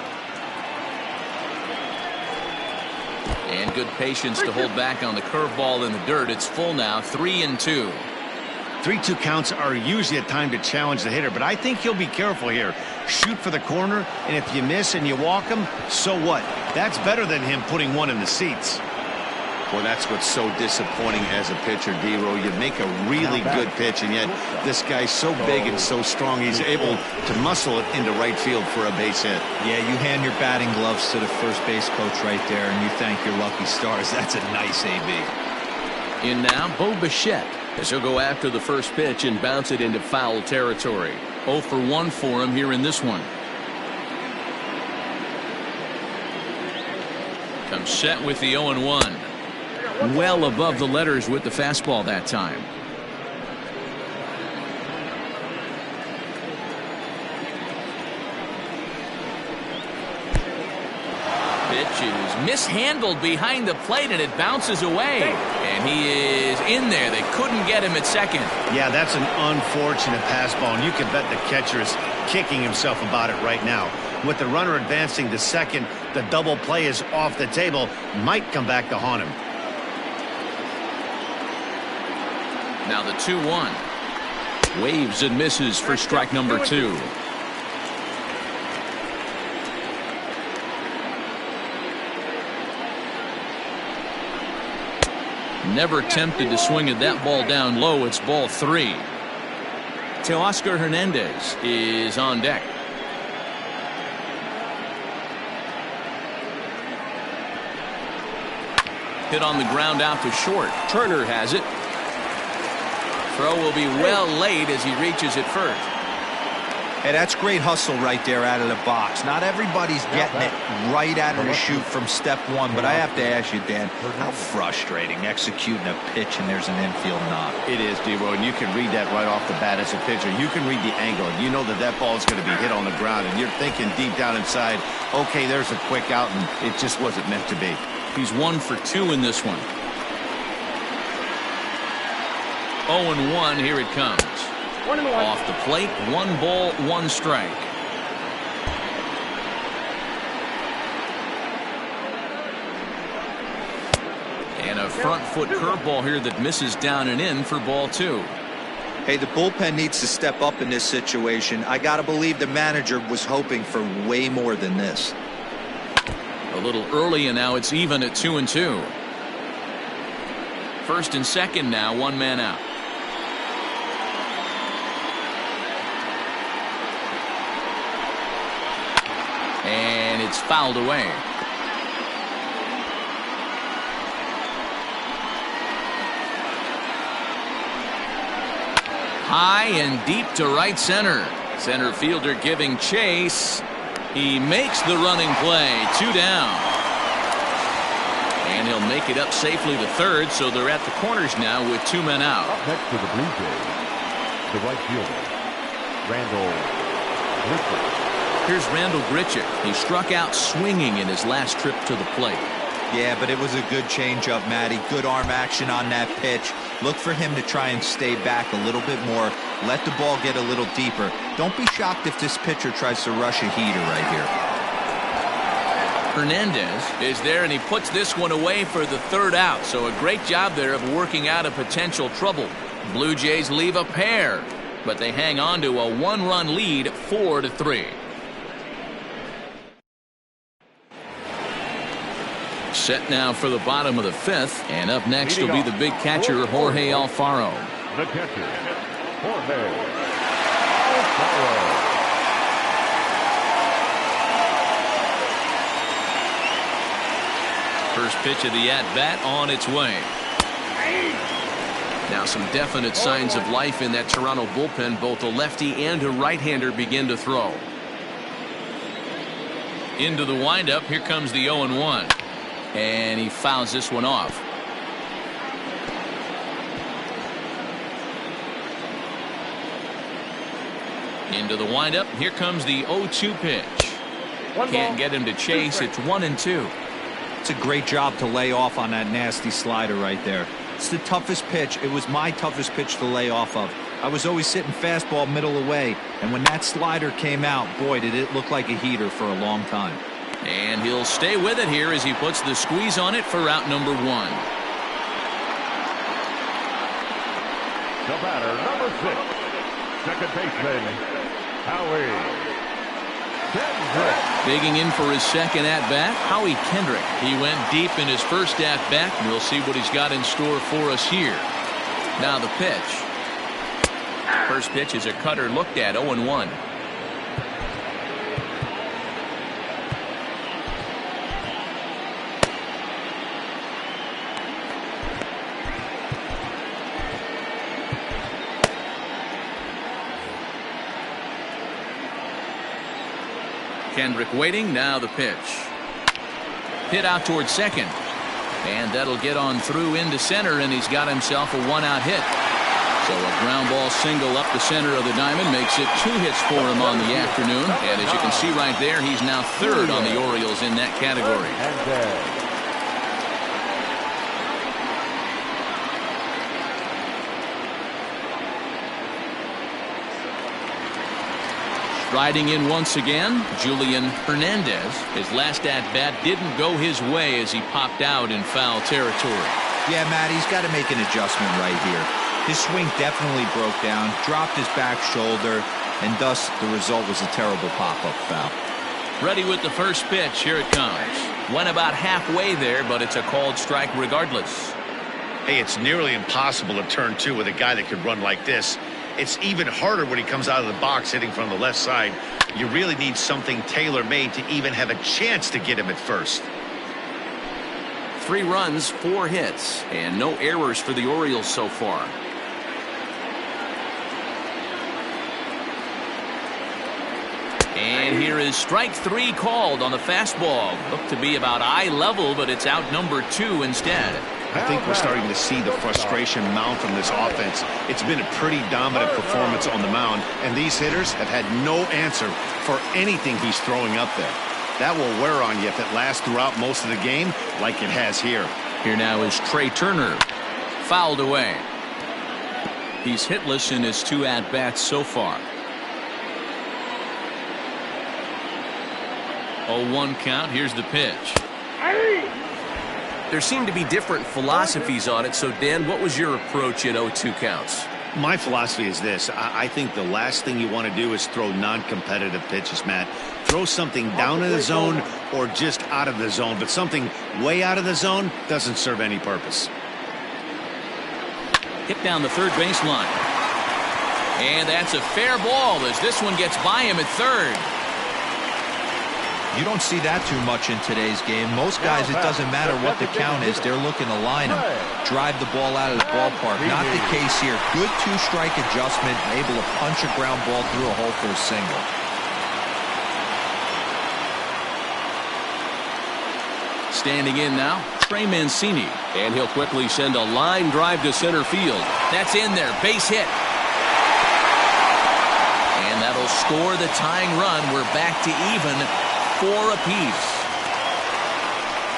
A: And good patience to hold back on the curveball in the dirt. It's full now, 3-2.
B: 3-2 counts are usually a time to challenge the hitter, but I think he'll be careful here. Shoot for the corner, and if you miss and you walk him, so what? That's better than him putting one in the seats.
E: Well, that's what's so disappointing as a pitcher, D-Row. You make a really good pitch, and yet this guy's so big and so strong, he's able to muscle it into right field for a base hit.
C: Yeah, you hand your batting gloves to the first base coach right there, and you thank your lucky stars. That's a nice AB.
A: In now, Bo Bichette, as he'll go after the first pitch and bounce it into foul territory. 0-for-1 for him here in this one. Comes set with the 0-1. Well above the letters with the fastball that time. Pitch is mishandled behind the plate, and it bounces away. And he is in there. They couldn't get him at second.
B: Yeah, that's an unfortunate pass ball, and you can bet the catcher is kicking himself about it right now. With the runner advancing to second, the double play is off the table. Might come back to haunt him.
A: Now the 2-1. Waves and misses for strike number 2. Never tempted to swing at that ball down low. It's ball 3. Teoscar Hernandez is on deck. Hit on the ground out to short. Turner has it. Throw will be well late as he reaches it first.
C: Hey, that's great hustle right there out of the box. Not everybody's getting it right out of the chute from step one, but I have to ask you, Dan, how frustrating executing a pitch and there's an infield knock.
E: It is, D-Row, and you can read that right off the bat as a pitcher. You can read the angle. You know that that ball is going to be hit on the ground, and you're thinking deep down inside, okay, there's a quick out, and it just wasn't meant to be.
A: He's 1 for 2 in this one. 0-1, here it comes. Off the plate, 1 ball, 1 strike. And a front foot curveball here that misses down and in for ball 2.
C: Hey, the bullpen needs to step up in this situation. I got to believe the manager was hoping for way more than this.
A: A little early, and now it's even at 2-2. First and second now, one man out. And it's fouled away. High and deep to right center. Center fielder giving chase. He makes the running play. 2 down. And he'll make it up safely to third, so they're at the corners now with 2 men out.
G: Up next to the Blue Jays, the right fielder, Randall Grichuk.
A: Here's Randall Grichuk. He struck out swinging in his last trip to the plate.
C: Yeah, but it was a good changeup, Matty. Good arm action on that pitch. Look for him to try and stay back a little bit more. Let the ball get a little deeper. Don't be shocked if this pitcher tries to rush a heater right here.
A: Hernandez is there, and he puts this one away for the 3rd out. So a great job there of working out a potential trouble. Blue Jays leave a pair, but they hang on to a 1-run lead, 4-3. Set now for the bottom of the 5th, and up next will be the big catcher, Jorge Alfaro.
G: The catcher, Jorge Alfaro.
A: First pitch of the at-bat on its way. Now some definite signs of life in that Toronto bullpen. Both a lefty and a right-hander begin to throw. Into the windup. Here comes the 0-1. And he fouls this one off. Into the windup. Here comes the 0-2 pitch. Can't get him to chase. It's 1-2.
C: It's a great job to lay off on that nasty slider right there. It's the toughest pitch. It was my toughest pitch to lay off of. I was always sitting fastball middle away, and when that slider came out, boy, did it look like a heater for a long time.
A: And he'll stay with it here as he puts the squeeze on it for out number 1.
G: The batter, number 6, second baseman, Howie Kendrick.
A: Digging in for his second at-bat, Howie Kendrick. He went deep in his first at-bat, and we'll see what he's got in store for us here. Now the pitch. First pitch is a cutter looked at, 0-1. Kendrick waiting. Now the pitch. Hit out towards second. And that'll get on through into center, and he's got himself a 1-out hit. So a ground ball single up the center of the diamond makes it 2 hits for him on the afternoon. And as you can see right there, he's now 3rd on the Orioles in that category. Riding in once again, Julian Hernandez. His last at-bat didn't go his way as he popped out in foul territory.
C: Yeah, Matt, he's got to make an adjustment right here. His swing definitely broke down, dropped his back shoulder, and thus the result was a terrible pop-up foul.
A: Ready with the first pitch. Here it comes. Went about halfway there, but it's a called strike regardless.
B: Hey, it's nearly impossible to turn 2 with a guy that could run like this. It's even harder when he comes out of the box hitting from the left side. You really need something tailor-made to even have a chance to get him at first.
A: 3 runs, 4 hits, and no errors for the Orioles so far. And here is strike 3 called on the fastball. Looked to be about eye level, but it's out number 2 instead.
B: I think we're starting to see the frustration mount from this offense. It's been a pretty dominant performance on the mound, and these hitters have had no answer for anything he's throwing up there. That will wear on you if it lasts throughout most of the game like it has here.
A: Here now is Trey Turner. Fouled away. He's hitless in his 2 at-bats so far. 0-1 count. Here's the pitch. There seem to be different philosophies on it. So, Dan, what was your approach at 0-2 counts?
B: My philosophy is this. I think the last thing you want to do is throw non-competitive pitches, Matt. Throw something down in the zone or just out of the zone, but something way out of the zone doesn't serve any purpose.
A: Hit down the third baseline. And that's a fair ball as this one gets by him at third.
C: You don't see that too much in today's game. Most guys, it doesn't matter what the count is. They're looking to line them, drive the ball out of the ballpark. Not the case here. Good two-strike adjustment, able to punch a ground ball through a hole for a single.
A: Standing in now, Trey Mancini. And he'll quickly send a line drive to center field. That's in there. Base hit. And that'll score the tying run. We're back to even. 4 apiece.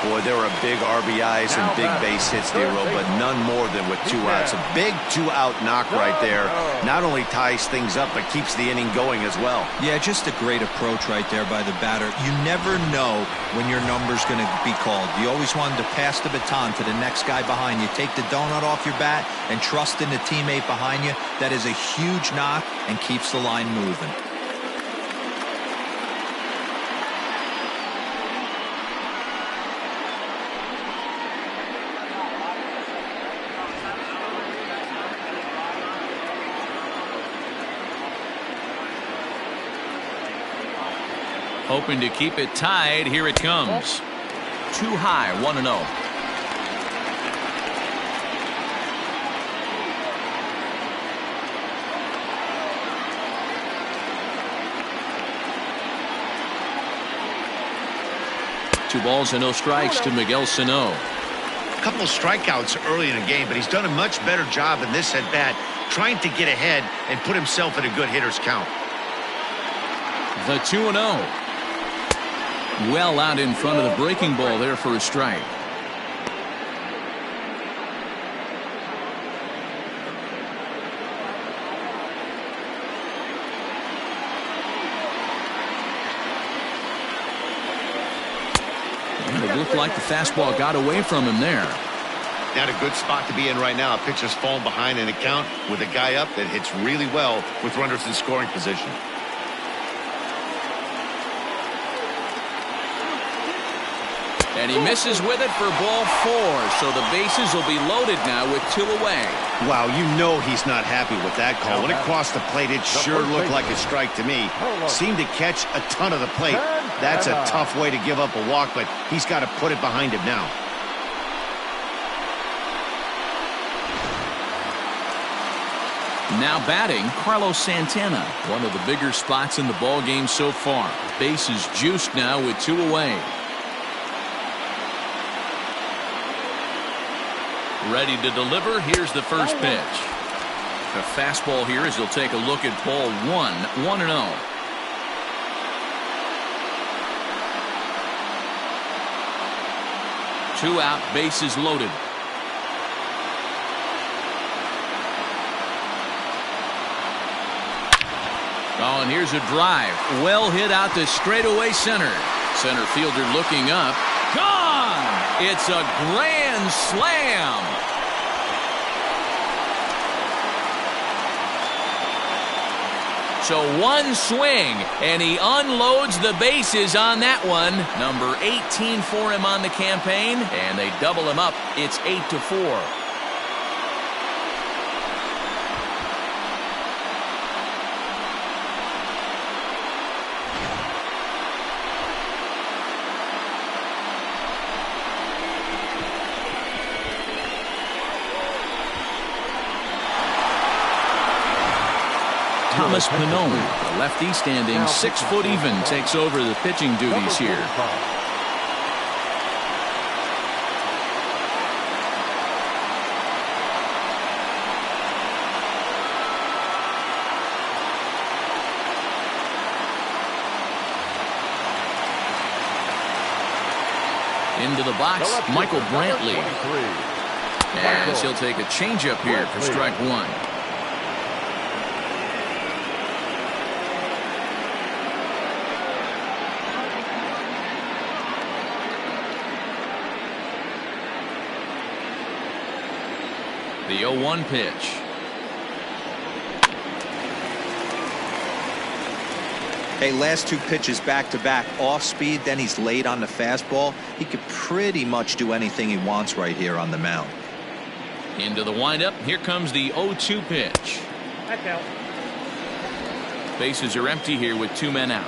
B: Boy, there were big RBIs and big base hits, Nero, but none more than with 2 outs. A big 2-out knock right there. Not only ties things up, but keeps the inning going as well.
C: Yeah, just a great approach right there by the batter. You never know when your number's going to be called. You always wanted to pass the baton to the next guy behind you. Take the donut off your bat and trust in the teammate behind you. That is a huge knock and keeps the line moving.
A: Hoping to keep it tied. Here it comes. Too high, 1-0. Two balls and no strikes to Miguel Sano.
B: A couple of strikeouts early in the game, but he's done a much better job in this at-bat trying to get ahead and put himself in a good hitter's count.
A: The 2-0. Well out in front of the breaking ball there for a strike. And it looked like the fastball got away from him there.
B: Not a good spot to be in right now. A pitcher's falling behind in a count with a guy up that hits really well with runners in scoring position.
A: And he misses with it for ball 4. So the bases will be loaded now with 2 away.
B: Wow, you know he's not happy with that call. When it crossed the plate, it sure looked like a strike to me. Seemed to catch a ton of the plate. That's a tough way to give up a walk, but he's got to put it behind him now.
A: Now batting, Carlos Santana. One of the bigger spots in the ball game so far. Bases juiced now with 2 away. Ready to deliver. Here's the first pitch. A fastball here as he'll take a look at ball 1. 1-0. Two out, bases loaded. Oh, and here's a drive. Well hit out to straightaway center. Center fielder looking up. Gone! It's a grand slam. So one swing, and he unloads the bases on that one. Number 18 for him on the campaign, and they double him up. It's 8-4. Thomas Pannone, the lefty standing 6 foot even, takes over the pitching duties here. Into the box, Michael Brantley. As he'll take a changeup here for strike 1. The 0-1 pitch.
C: Hey, last 2 pitches back-to-back. Off speed, then he's late on the fastball. He could pretty much do anything he wants right here on the mound.
A: Into the windup. Here comes the 0-2 pitch.
D: That's out.
A: Bases are empty here with 2 men out.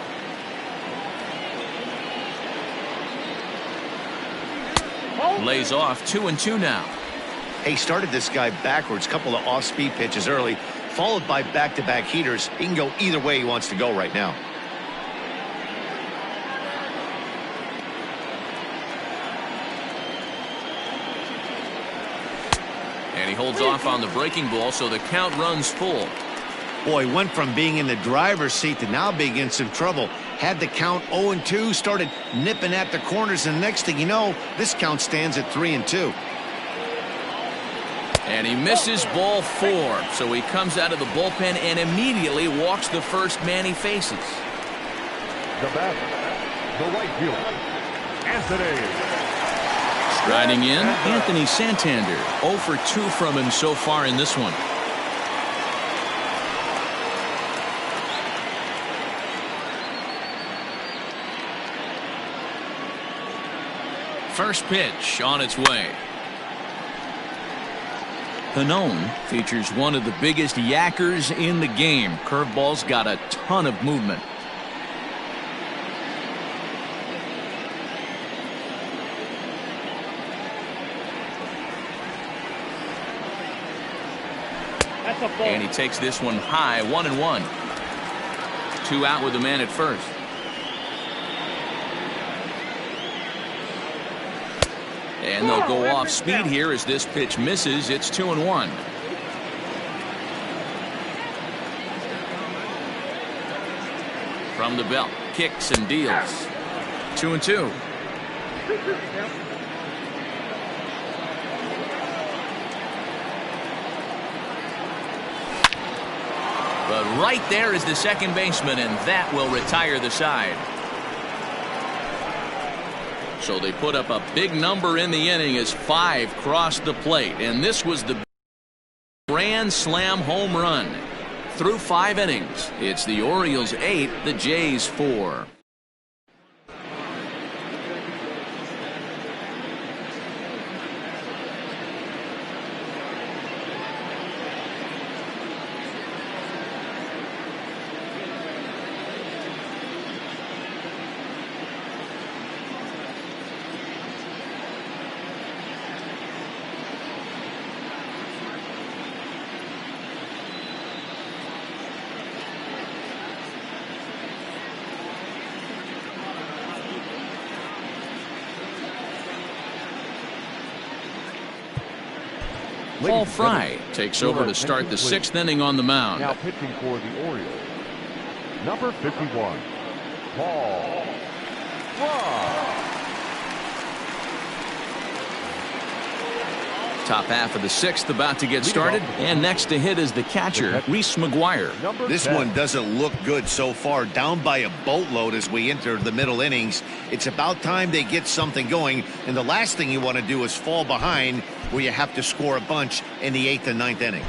A: Lays off 2-2 now.
B: He started this guy backwards, couple of off-speed pitches early, followed by back-to-back heaters. He can go either way he wants to go right now.
A: And he holds off on the breaking ball, so the count runs full.
B: Boy, went from being in the driver's seat to now being in some trouble. Had the count 0-2, started nipping at the corners, and next thing you know, this count stands at 3-2.
A: And he misses ball 4, so he comes out of the bullpen and immediately walks the first man he faces.
G: The batter, the right fielder, Anthony.
A: Striding in, Anthony Santander. 0 for 2 from him so far in this one. First pitch on its way. Pannone features one of the biggest yackers in the game. Curveball's got a ton of movement.
D: That's a ball.
A: And he takes this one high, 1-1. 2 out with the man at first. And they'll go off speed here as this pitch misses. It's 2-1. From the belt, kicks and deals. 2-2. But right there is the second baseman, and that will retire the side. So they put up a big number in the inning as 5 crossed the plate, and this was the grand slam home run. Through 5 innings, it's the Orioles 8, the Jays 4. Paul Fry takes over to start the 6th inning on the mound.
G: Now pitching for the Orioles, number 51, Paul Fry.
A: Top half of the 6th about to get started, and next to hit is the catcher, Reese McGuire.
B: This one doesn't look good so far. Down by a boatload as we enter the middle innings. It's about time they get something going, and the last thing you want to do is fall behind where you have to score a bunch in the 8th and 9th inning.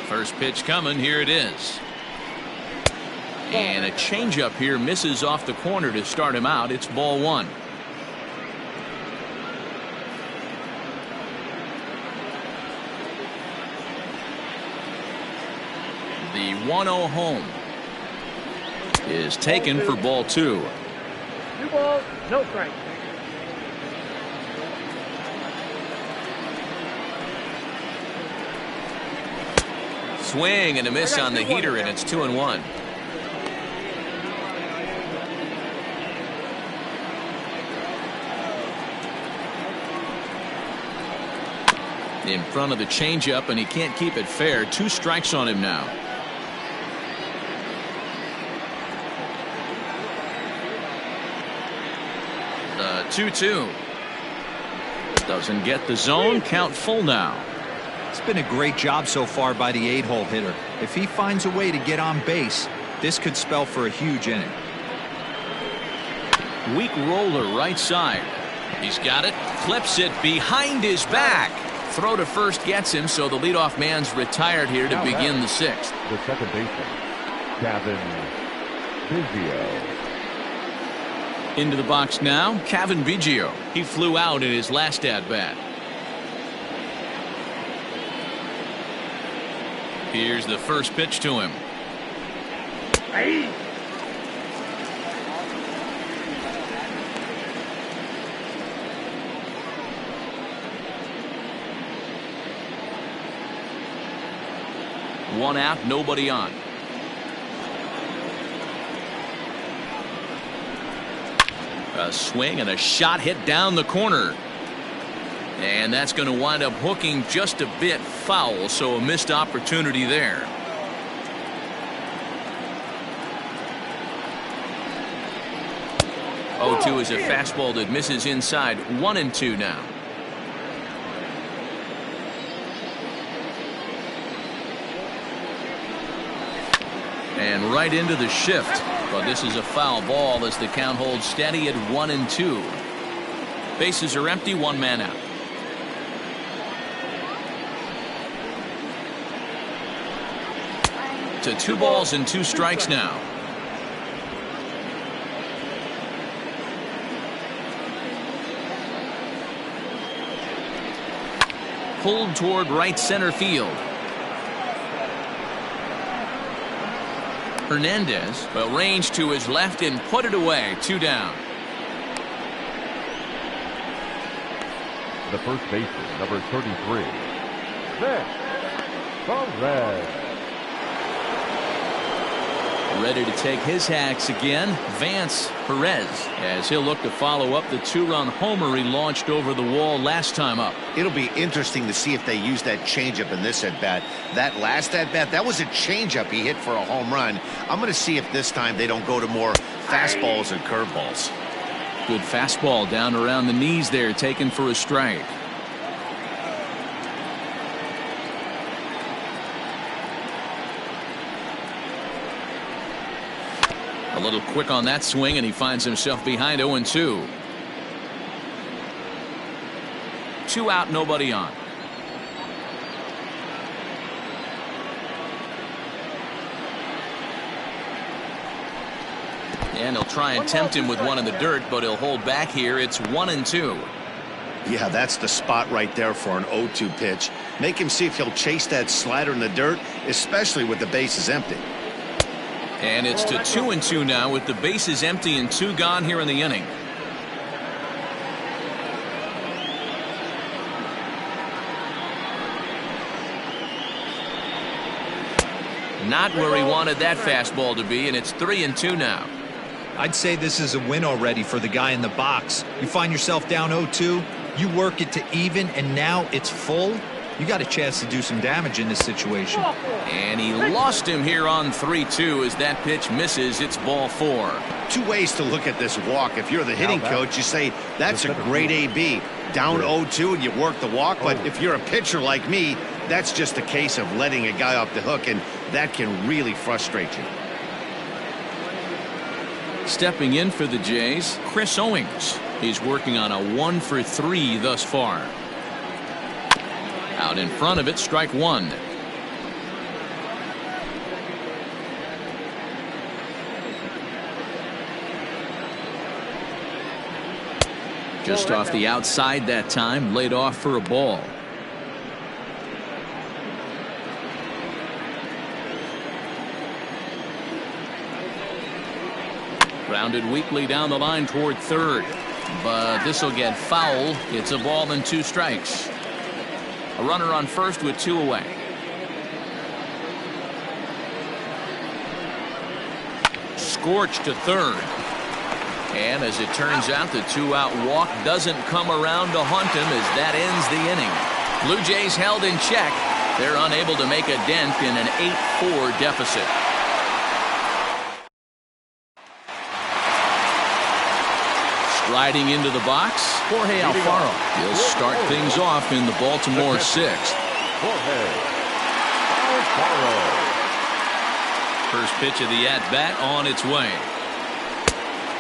A: First pitch coming. Here it is. And a changeup here misses off the corner to start him out. It's ball 1. The 1-0 home is taken for ball 2.
D: 2 balls, no strikes.
A: Swing and a miss on the heater, and it's 2-1. In front of the changeup, and he can't keep it fair. 2 strikes on him now. The 2-2 doesn't get the zone. Count full now.
C: It's been a great job so far by the 8-hole hitter. If he finds a way to get on base, this could spell for a huge inning.
A: Weak roller right side. He's got it. Flips it behind his back. throw to first gets him, so the leadoff man's retired here to begin the sixth.
G: The second baseman, Kevin Biggio.
A: Into the box now, Kevin Biggio. He flew out in his last at-bat. Here's the first pitch to him.
D: Hey.
A: One out, nobody on. A swing and a shot hit down the corner. And that's going to wind up hooking just a bit foul, so a missed opportunity there. Oh, 0-2 is a fastball that misses inside. 1-2 now. And right into the shift. But this is a foul ball as the count holds steady at 1-2. Bases are empty, one man out. To 2 balls and 2 strikes now. Pulled toward right center field. Hernandez will range to his left and put it away. 2 down.
G: The first baseman, number 33, Nick Perez.
A: Ready to take his hacks again, Vance Perez, as he'll look to follow up the 2-run homer he launched over the wall last time up.
B: It'll be interesting to see if they use that changeup in this at-bat. That last at-bat, that was a changeup he hit for a home run. I'm going to see if this time they don't go to more fastballs and curveballs.
A: Good fastball down around the knees there, taken for a strike. A little quick on that swing, and he finds himself behind 0-2. 2 out, nobody on. And he'll try and tempt him with one in the dirt, but he'll hold back here. It's 1-2.
B: Yeah, that's the spot right there for an 0-2 pitch. Make him see if he'll chase that slider in the dirt, especially with the bases empty.
A: And it's to 2-2 now with the bases empty and 2 gone here in the inning. Not where he wanted that fastball to be, and it's 3-2 now.
C: I'd say this is a win already for the guy in the box. You find yourself down 0-2, you work it to even, and now it's full. You got a chance to do some damage in this situation.
A: And he lost him here on 3-2 as that pitch misses. It's ball 4.
B: 2 ways to look at this walk. If you're the hitting coach, you say that's a great AB. Down 0-2 and you work the walk. But if you're a pitcher like me, that's just a case of letting a guy off the hook, and that can really frustrate you.
A: Stepping in for the Jays, Chris Owings. He's working on a 1-for-3 thus far. Out in front of it, strike 1. Just off the outside that time, laid off for a ball. Grounded weakly down the line toward third, but this will get foul. It's a ball and 2 strikes. A runner on first with 2 away. Scorched to third. And as it turns out, the 2-out walk doesn't come around to haunt him as that ends the inning. Blue Jays held in check. They're unable to make a dent in an 8-4 deficit. Striding into the box, Jorge Alfaro. He'll start things off in the Baltimore 6th.
G: Jorge Alfaro.
A: First pitch of the at-bat on its way.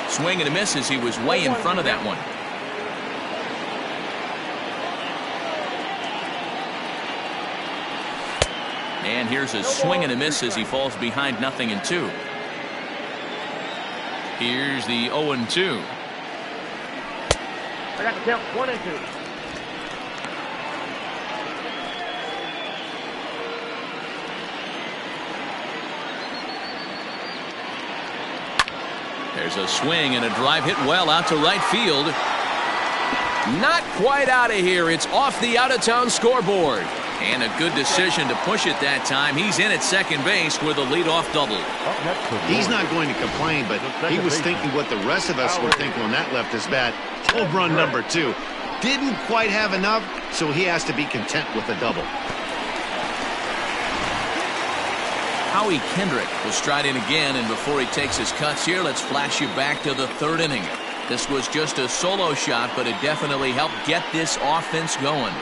A: Swing and a miss as he was way in front of that one. And here's a swing and a miss as he falls behind 0-2. Here's the 0-2.
D: I got to count 1 and 2.
A: There's a swing and a drive hit well out to right field. Not quite out of here. It's off the out-of-town scoreboard. And a good decision to push it that time. He's in at second base with a leadoff double.
B: He's not going to complain, but he was thinking what the rest of us were thinking when that left his bat. Home run number 2. Didn't quite have enough, so he has to be content with a double.
A: Howie Kendrick will stride in again, and before he takes his cuts here, let's flash you back to the 3rd inning. This was just a solo shot, but it definitely helped get this offense going.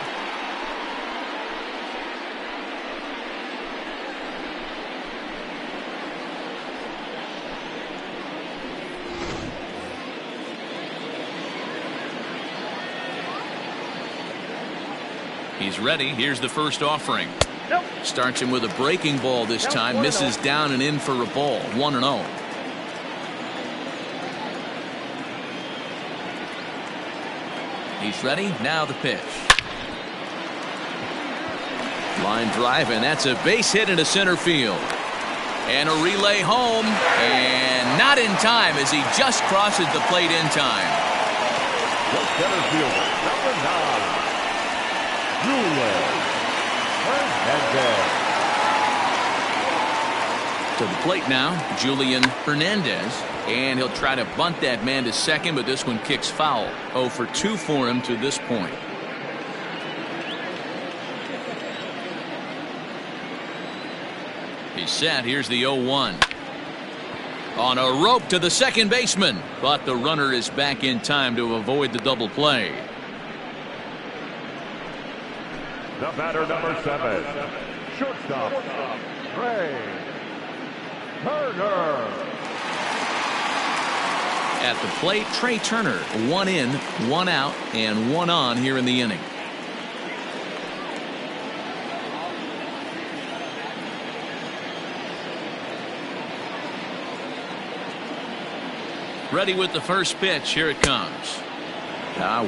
A: He's ready. Here's the first offering.
D: Nope.
A: Starts him with a breaking ball this time. Misses down and in for a ball. 1-0. He's ready. Now the pitch. Line drive, and that's a base hit into center field. And a relay home. And not in time as he just crosses the plate in time.
G: The center fielder, number 9.
A: To the plate now, Julian Hernandez, and he'll try to bunt that man to second, but this one kicks foul. 0 for 2 for him to this point. He's set. Here's the 0-1. On a rope to the second baseman, but the runner is back in time to avoid the double play.
G: The batter, number 7, shortstop, Trey Turner.
A: At the plate, Trey Turner, 1 in, 1 out, and 1 on here in the inning. Ready with the first pitch. Here it comes.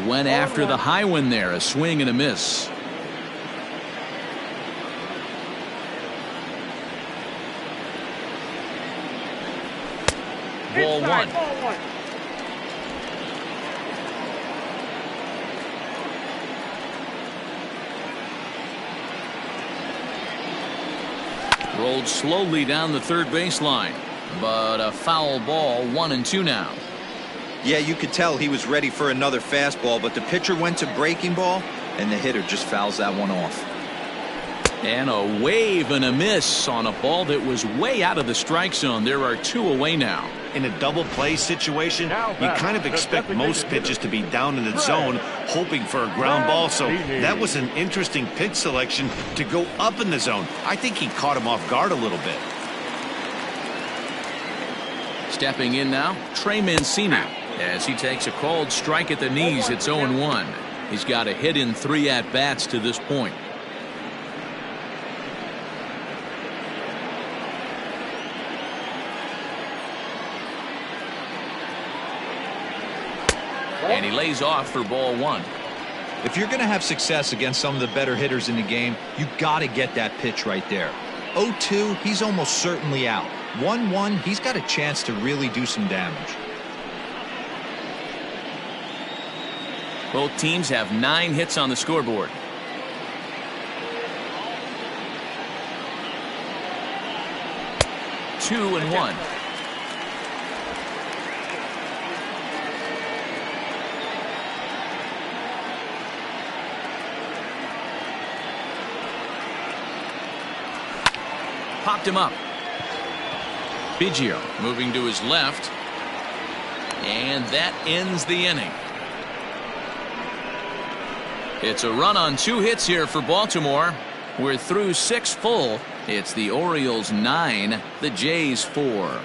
A: Went after the high one there. A swing and a miss. Ball 1. Rolled slowly down the third baseline, but a foul ball. 1-2 now.
C: Yeah, you could tell he was ready for another fastball, but the pitcher went to breaking ball, and the hitter just fouls that one off.
A: And a wave and a miss on a ball that was way out of the strike zone. There are 2 away now.
B: In a double play situation, you kind of expect most pitches to be down in the zone, hoping for a ground ball. So that was an interesting pitch selection to go up in the zone. I think he caught him off guard a little bit.
A: Stepping in now, Trey Mancini, as he takes a called strike at the knees. It's 0-1. He's got a hit in 3 at-bats to this point. And he lays off for ball 1.
C: If you're going to have success against some of the better hitters in the game, you got to get that pitch right there. 0-2, he's almost certainly out. 1-1, he's got a chance to really do some damage.
A: Both teams have 9 hits on the scoreboard. Two and 1. Popped him up. Biggio moving to his left. And that ends the inning. It's a run on 2 hits here for Baltimore. We're through 6 full. It's the Orioles 9, the Jays 4.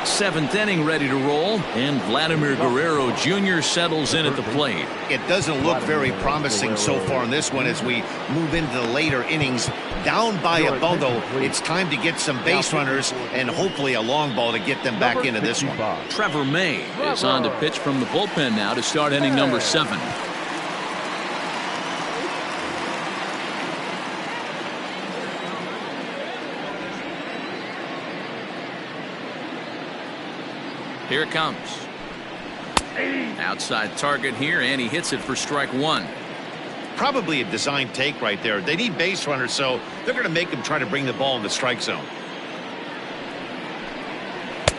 A: Seventh inning ready to roll, and Vladimir Guerrero Jr. settles in at the plate.
B: It doesn't look very promising so far in this one as we move into the later innings. Down by a bundle, it's time to get some base runners and hopefully a long ball to get them back into this one.
A: Trevor May is on to pitch from the bullpen now to start inning number 7. Here it comes. Outside target here, and he hits it for strike 1.
B: Probably a design take right there. They need base runners, so they're going to make them try to bring the ball in the strike zone.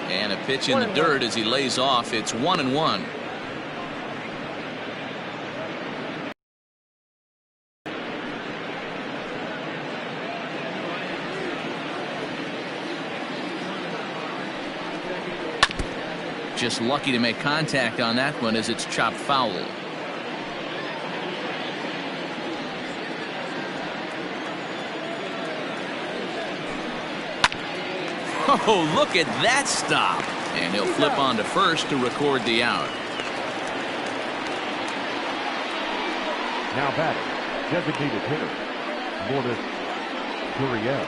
A: And a pitch in the dirt as he lays off. It's 1-1. Just lucky to make contact on that one as it's chopped foul. Oh, look at that stop. And he'll flip on to first to record the out.
G: Now batting, designated hitter, Lourdes Gurriel.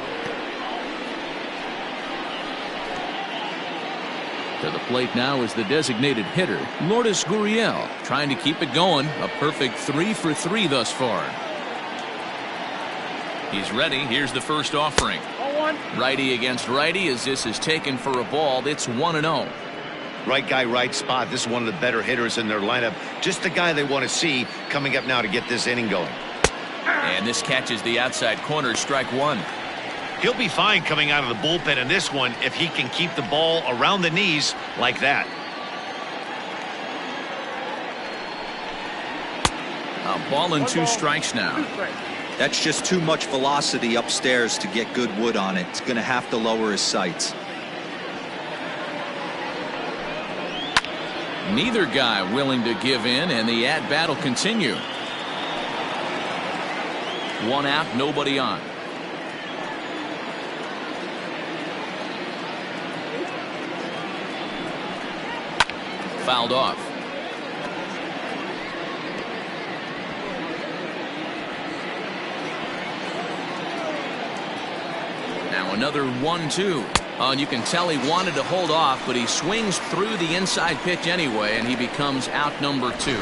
A: To the plate now is the designated hitter, Lourdes Gurriel, trying to keep it going. A perfect 3 for 3 thus far. He's ready. Here's the first offering. Righty against righty as this is taken for a ball. It's 1-0.
B: Right guy, right spot. This is one of the better hitters in their lineup. Just the guy they want to see coming up now to get this inning going.
A: And this catches the outside corner, strike 1.
B: He'll be fine coming out of the bullpen in this one if he can keep the ball around the knees like that.
A: A ball and 2 strikes now.
C: That's just too much velocity upstairs to get good wood on it. It's going to have to lower his sights.
A: Neither guy willing to give in, and the at-bat will continue. 1 out, nobody on. Fouled off. Now another 1-2. And you can tell he wanted to hold off, but he swings through the inside pitch anyway, and he becomes out number 2.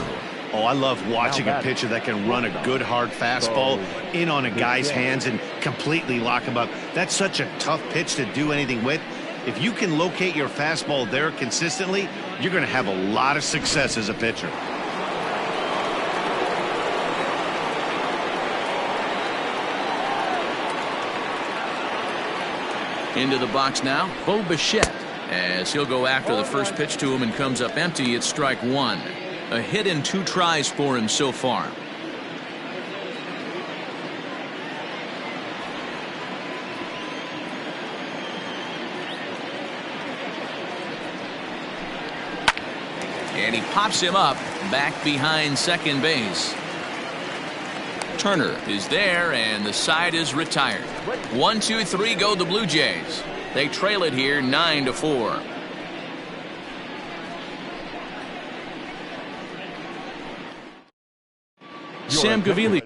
B: Oh, I love watching a pitcher that can run a good hard fastball in on a guy's hands and completely lock him up. That's such a tough pitch to do anything with. If you can locate your fastball there consistently, you're going to have a lot of success as a pitcher.
A: Into the box now, Bo Bichette, as he'll go after the first pitch to him and comes up empty. It's strike 1. A hit in 2 tries for him so far. And he pops him up back behind second base. Turner is there, and the side is retired. 1, 2, 3 go the Blue Jays. They trail it here 9-4. Sam Gavilia.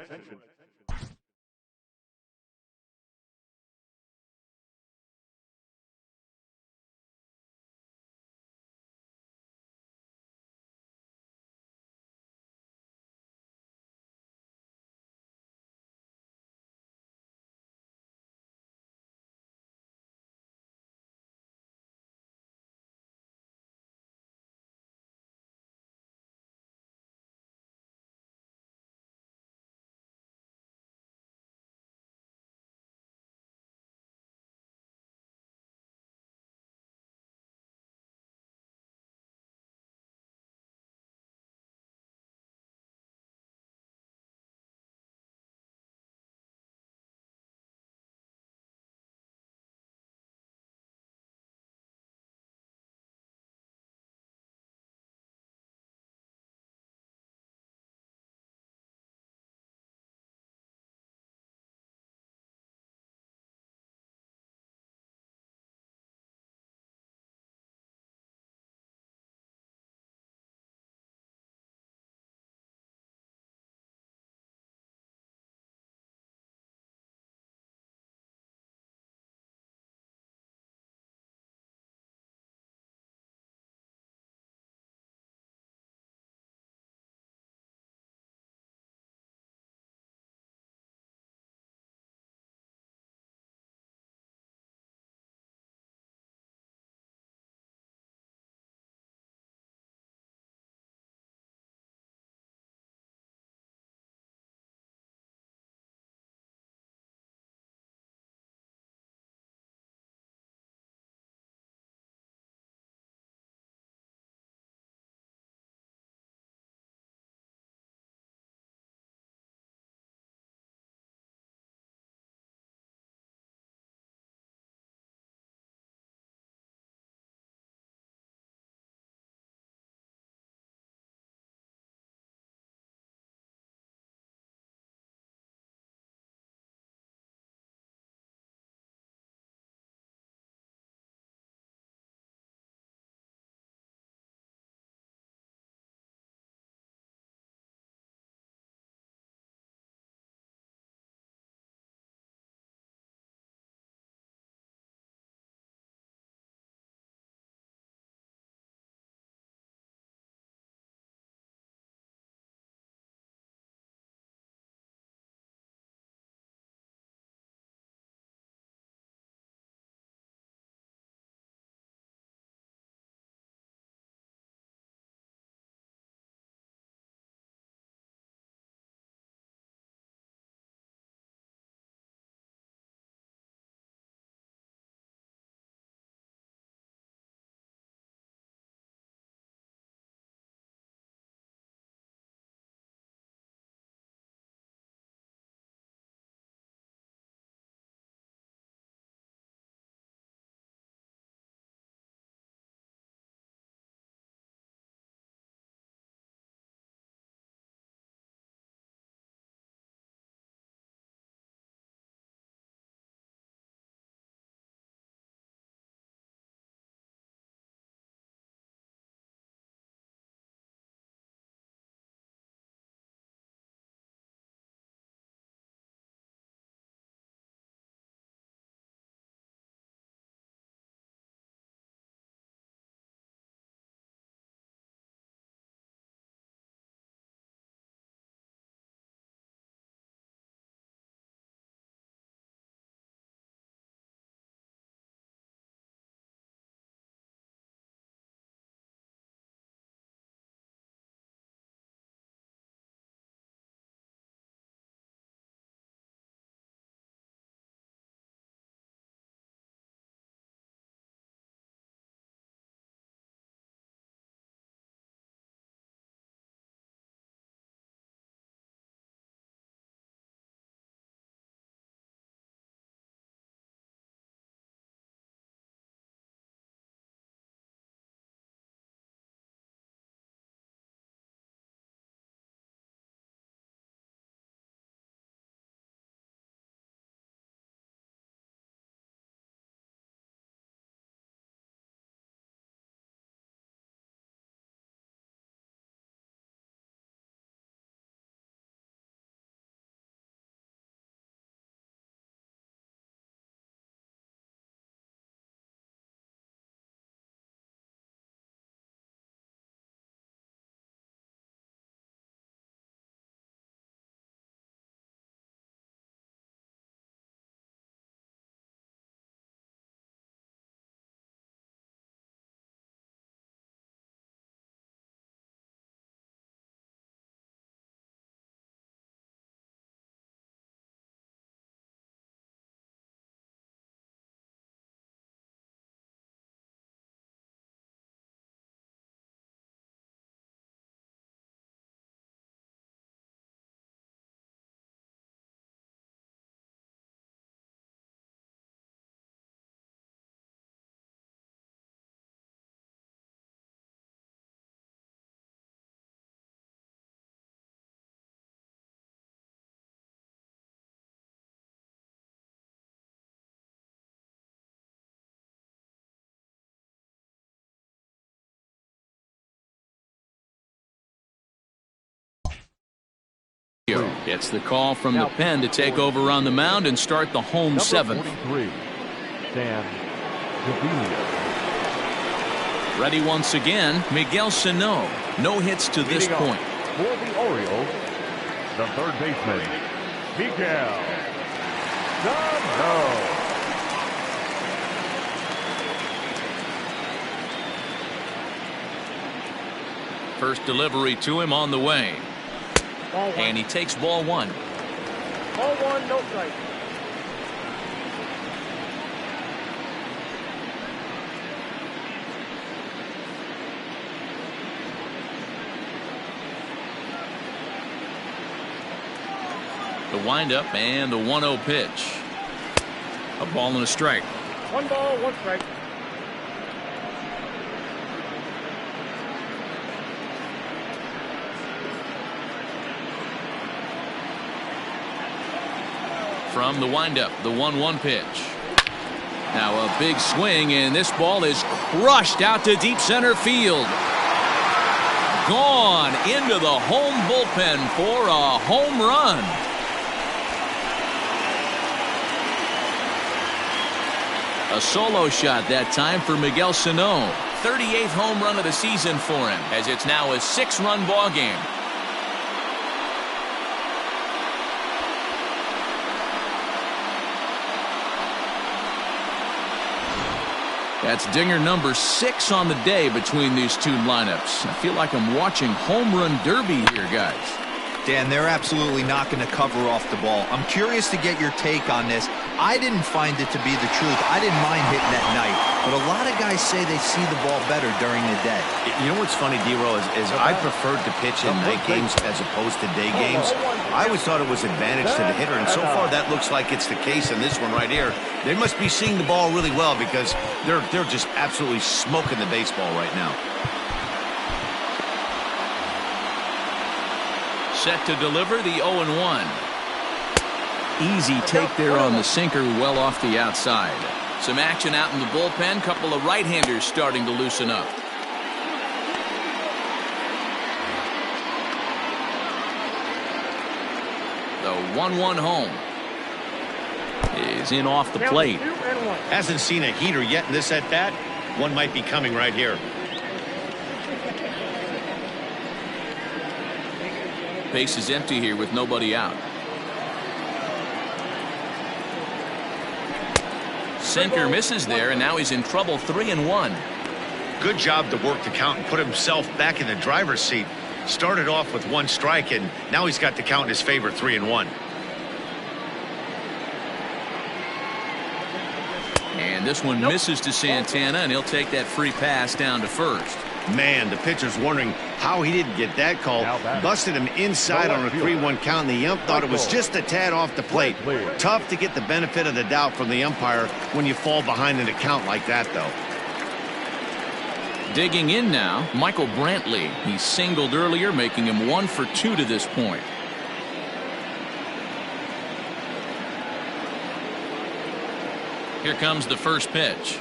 A: Gets the call from the pen to take over on the mound and start the home seventh.
G: 43, Sam Gavinia.
A: Ready once again, Miguel Sano. No hits to this point.
G: For the Orioles, the third baseman, Miguel Sano.
A: First delivery to him on the way. And he takes ball one.
D: Ball one, no strike.
A: The windup and the 1-0 pitch. A ball and a strike.
D: 1 ball, 1 strike.
A: From the windup, the 1-1 pitch. Now a big swing, and this ball is crushed out to deep center field. Gone into the home bullpen for a home run. A solo shot that time for Miguel Sano. 38th home run of the season for him, as it's now a 6-run ball game. That's dinger number 6 on the day between these two lineups. I feel like I'm watching home run derby here, guys.
C: Dan, they're absolutely not going to cover off the ball. I'm curious to get your take on this. I didn't find it to be the truth. I didn't mind hitting at night, but a lot of guys say they see the ball better during the day.
B: You know what's funny, D-Roll, is I preferred to pitch in night games as opposed to day games. I always thought it was advantage to the hitter, and so far that looks like it's the case in this one right here. They must be seeing the ball really well because they're just absolutely smoking the baseball right now.
A: Set to deliver the 0-1. Easy take there on the sinker, well off the outside. Some action out in the bullpen. Couple of right-handers starting to loosen up. The 1-1 home is in off the plate.
B: Hasn't seen a heater yet in this at-bat. One might be coming right here.
A: Base is empty here with nobody out. Sinker misses there, and now he's in trouble. 3-1.
B: Good job to work the count and put himself back in the driver's seat. Started off with 1 strike, and now he's got the count in his favor. 3-1.
A: And this one misses to Santana, and he'll take that free pass down to first.
B: Man, the pitcher's wondering how he didn't get that call. Busted him inside on a 3-1 count, and the ump thought it was just a tad off the plate. Tough to get the benefit of the doubt from the umpire when you fall behind in a count like that, though.
A: Digging in now, Michael Brantley. He singled earlier, making him 1 for 2 to this point. Here comes the first pitch.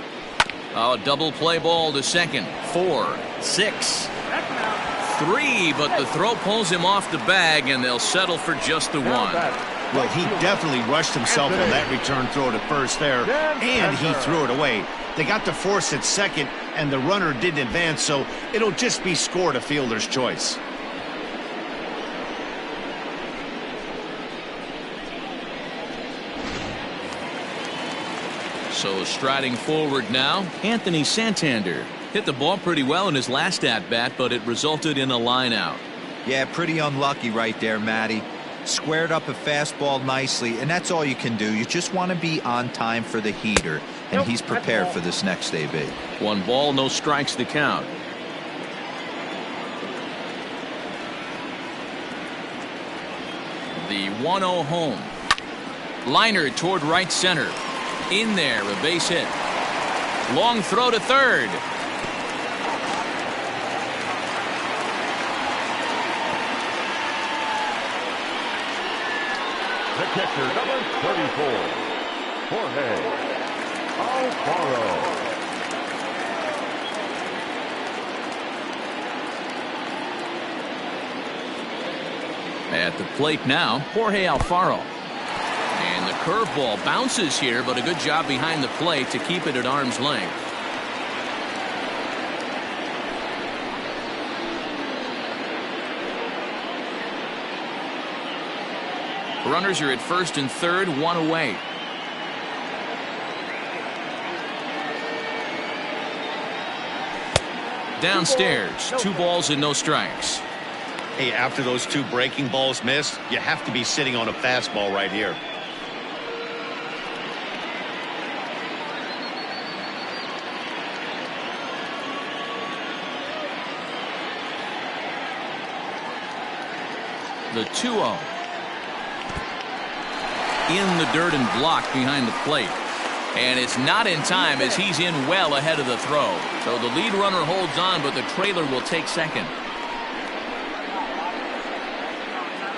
A: Oh, double play ball to second. 4, 6, 3, but the throw pulls him off the bag, and they'll settle for just the 1.
B: Well, he definitely rushed himself on that return throw to first there, and he threw it away. They got to force at second, and the runner didn't advance, so it'll just be scored a fielder's choice.
A: So striding forward now, Anthony Santander. Hit the ball pretty well in his last at-bat, but it resulted in a line out.
C: Yeah, pretty unlucky right there, Matty. Squared up a fastball nicely, and that's all you can do. You just want to be on time for the heater, and he's prepared for this next AB.
A: 1 ball, no strikes to count. The 1-0 home. Liner toward right center. In there, a base hit. Long throw to third.
G: The catcher, number 34, Jorge Alfaro.
A: At the plate now, Jorge Alfaro. And the curveball bounces here, but a good job behind the plate to keep it at arm's length. Runners are at first and third, one away. Downstairs, 2 balls and no strikes.
B: Hey, after those 2 breaking balls missed, you have to be sitting on a fastball right here.
A: The 2-0. In the dirt and blocked behind the plate. And it's not in time as he's in well ahead of the throw. So the lead runner holds on, but the trailer will take second.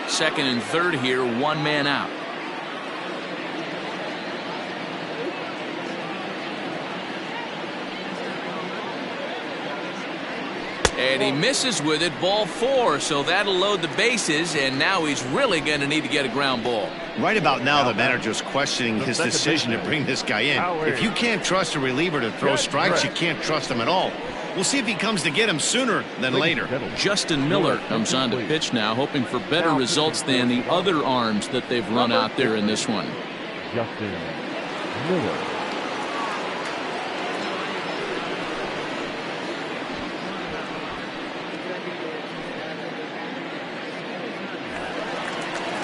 A: Second and third here, 1 man out. And he misses with it, ball 4, so that'll load the bases, and now he's really going to need to get a ground ball.
B: Right about now, the manager's questioning his decision to bring this guy in. If you can't trust a reliever to throw strikes, you can't trust him at all. We'll see if he comes to get him sooner than later.
A: Justin Miller comes on to pitch now, hoping for better results than the other arms that they've run out there in this one.
G: Justin Miller.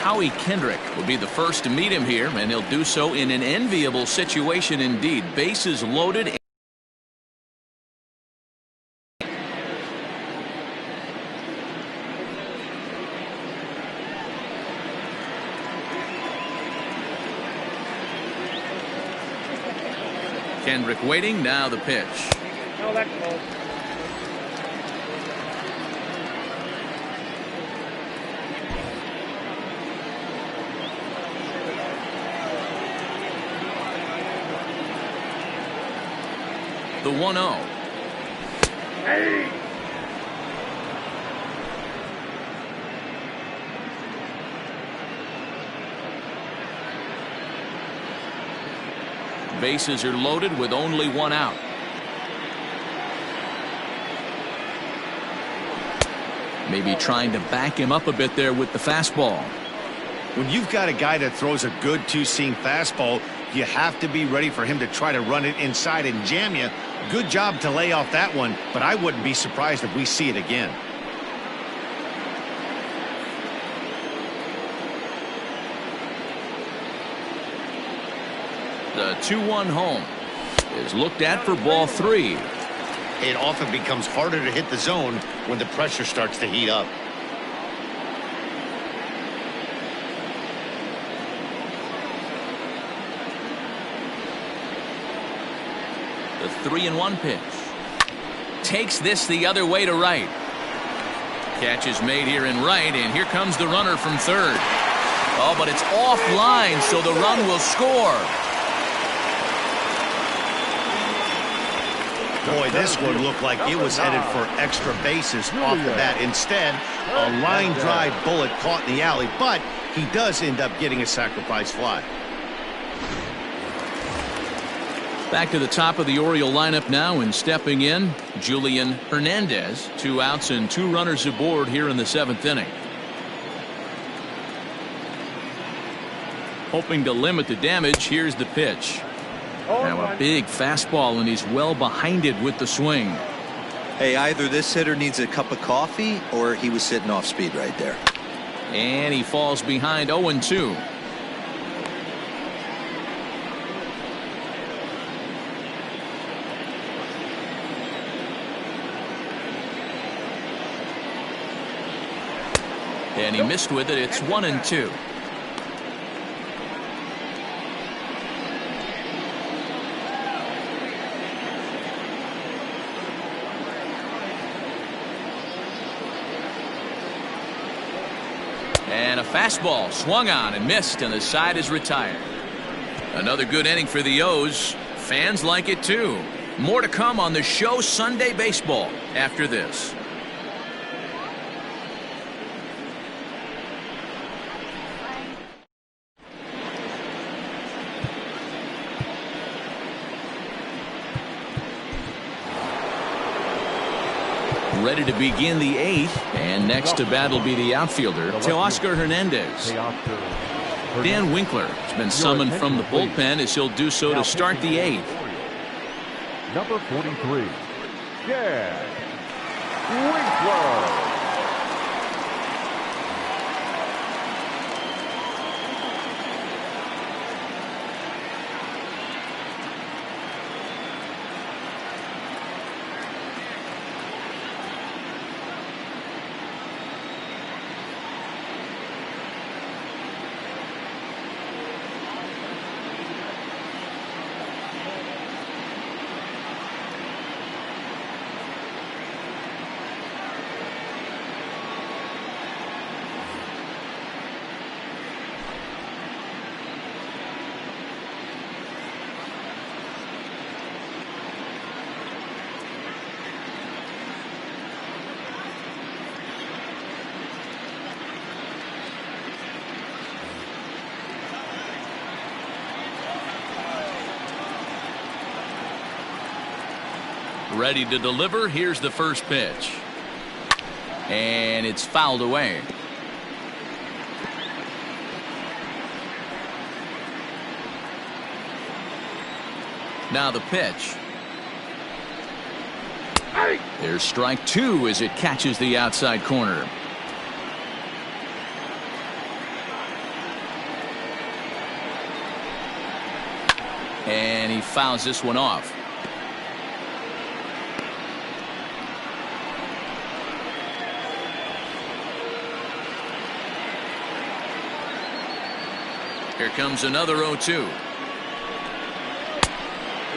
A: Howie Kendrick will be the first to meet him here, and he'll do so in an enviable situation indeed. Bases loaded. Kendrick waiting, now the pitch.
D: No, that's close.
A: The 1-0.
D: Hey!
A: Bases are loaded with only 1 out. Maybe trying to back him up a bit there with the fastball.
B: When you've got a guy that throws a good 2-seam fastball, you have to be ready for him to try to run it inside and jam you. Good job to lay off that one, but I wouldn't be surprised if we see it again.
A: The 2-1 home is looked at for ball 3.
B: It often becomes harder to hit the zone when the pressure starts to heat up.
A: The 3-1 pitch. Takes this the other way to right. Catch is made here in right, and here comes the runner from third. Oh, but it's offline, so the run will score.
B: Boy, this one looked like it was headed for extra bases off the bat. Instead, a line drive bullet caught in the alley, but he does end up getting a sacrifice fly.
A: Back to the top of the Oriole lineup now, and stepping in, Julian Hernandez. 2 outs and 2 runners aboard here in the 7th inning. Hoping to limit the damage, here's the pitch. Now a big fastball, and he's well behind it with the swing.
C: Hey, either this hitter needs a cup of coffee or he was sitting off speed right there.
A: And he falls behind 0-2. And he missed with it. It's 1-2. And a fastball swung on and missed, and the side is retired. Another good inning for the O's. Fans like it too. More to come on the show Sunday Baseball after this. Ready to begin the 8th, and next to bat will be the outfielder, Teoscar Hernandez. Dan Winkler has been summoned from the bullpen as he'll do so to start the 8th.
G: Number 43, Dan Winkler.
A: Ready to deliver. Here's the first pitch. And it's fouled away. Now the pitch. There's strike 2 as it catches the outside corner. And he fouls this one off. Here comes another 0-2.
D: The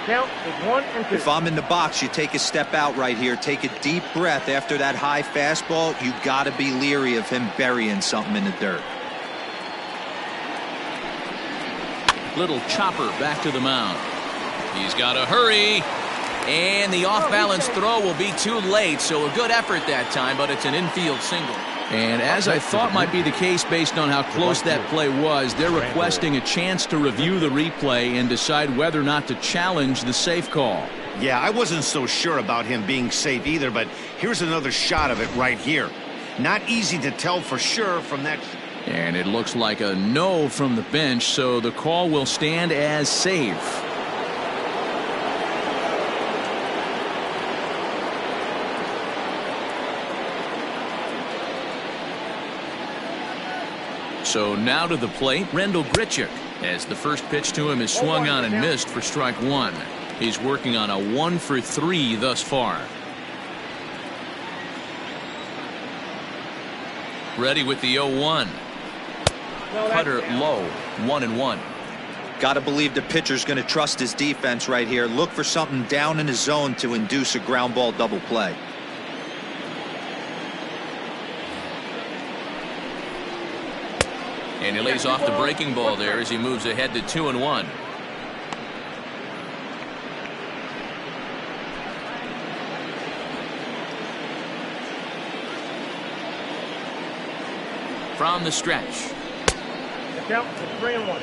D: count is 1-2.
C: If I'm in the box, you take a step out right here. Take a deep breath after that high fastball. You got to be leery of him burying something in the dirt.
A: Little chopper back to the mound. He's got to hurry. And the off-balance throw will be too late, so a good effort that time, but it's an infield single. And as I thought might be the case based on how close that play was, they're requesting a chance to review the replay and decide whether or not to challenge the safe call.
B: Yeah, I wasn't so sure about him being safe either, but here's another shot of it right here. Not easy to tell for sure from that.
A: And it looks like a no from the bench, so the call will stand as safe. So now to the plate, Rendell Grichuk, as the first pitch to him is swung on and missed for strike 1. He's working on a 1-for-3 thus far. Ready with the 0-1. Cutter low, 1-1.
C: Got to believe the pitcher's going to trust his defense right here. Look for something down in his zone to induce a ground ball double play.
A: And he lays off the breaking ball there as he moves ahead to 2-1. From the stretch.
D: The count is 3-1.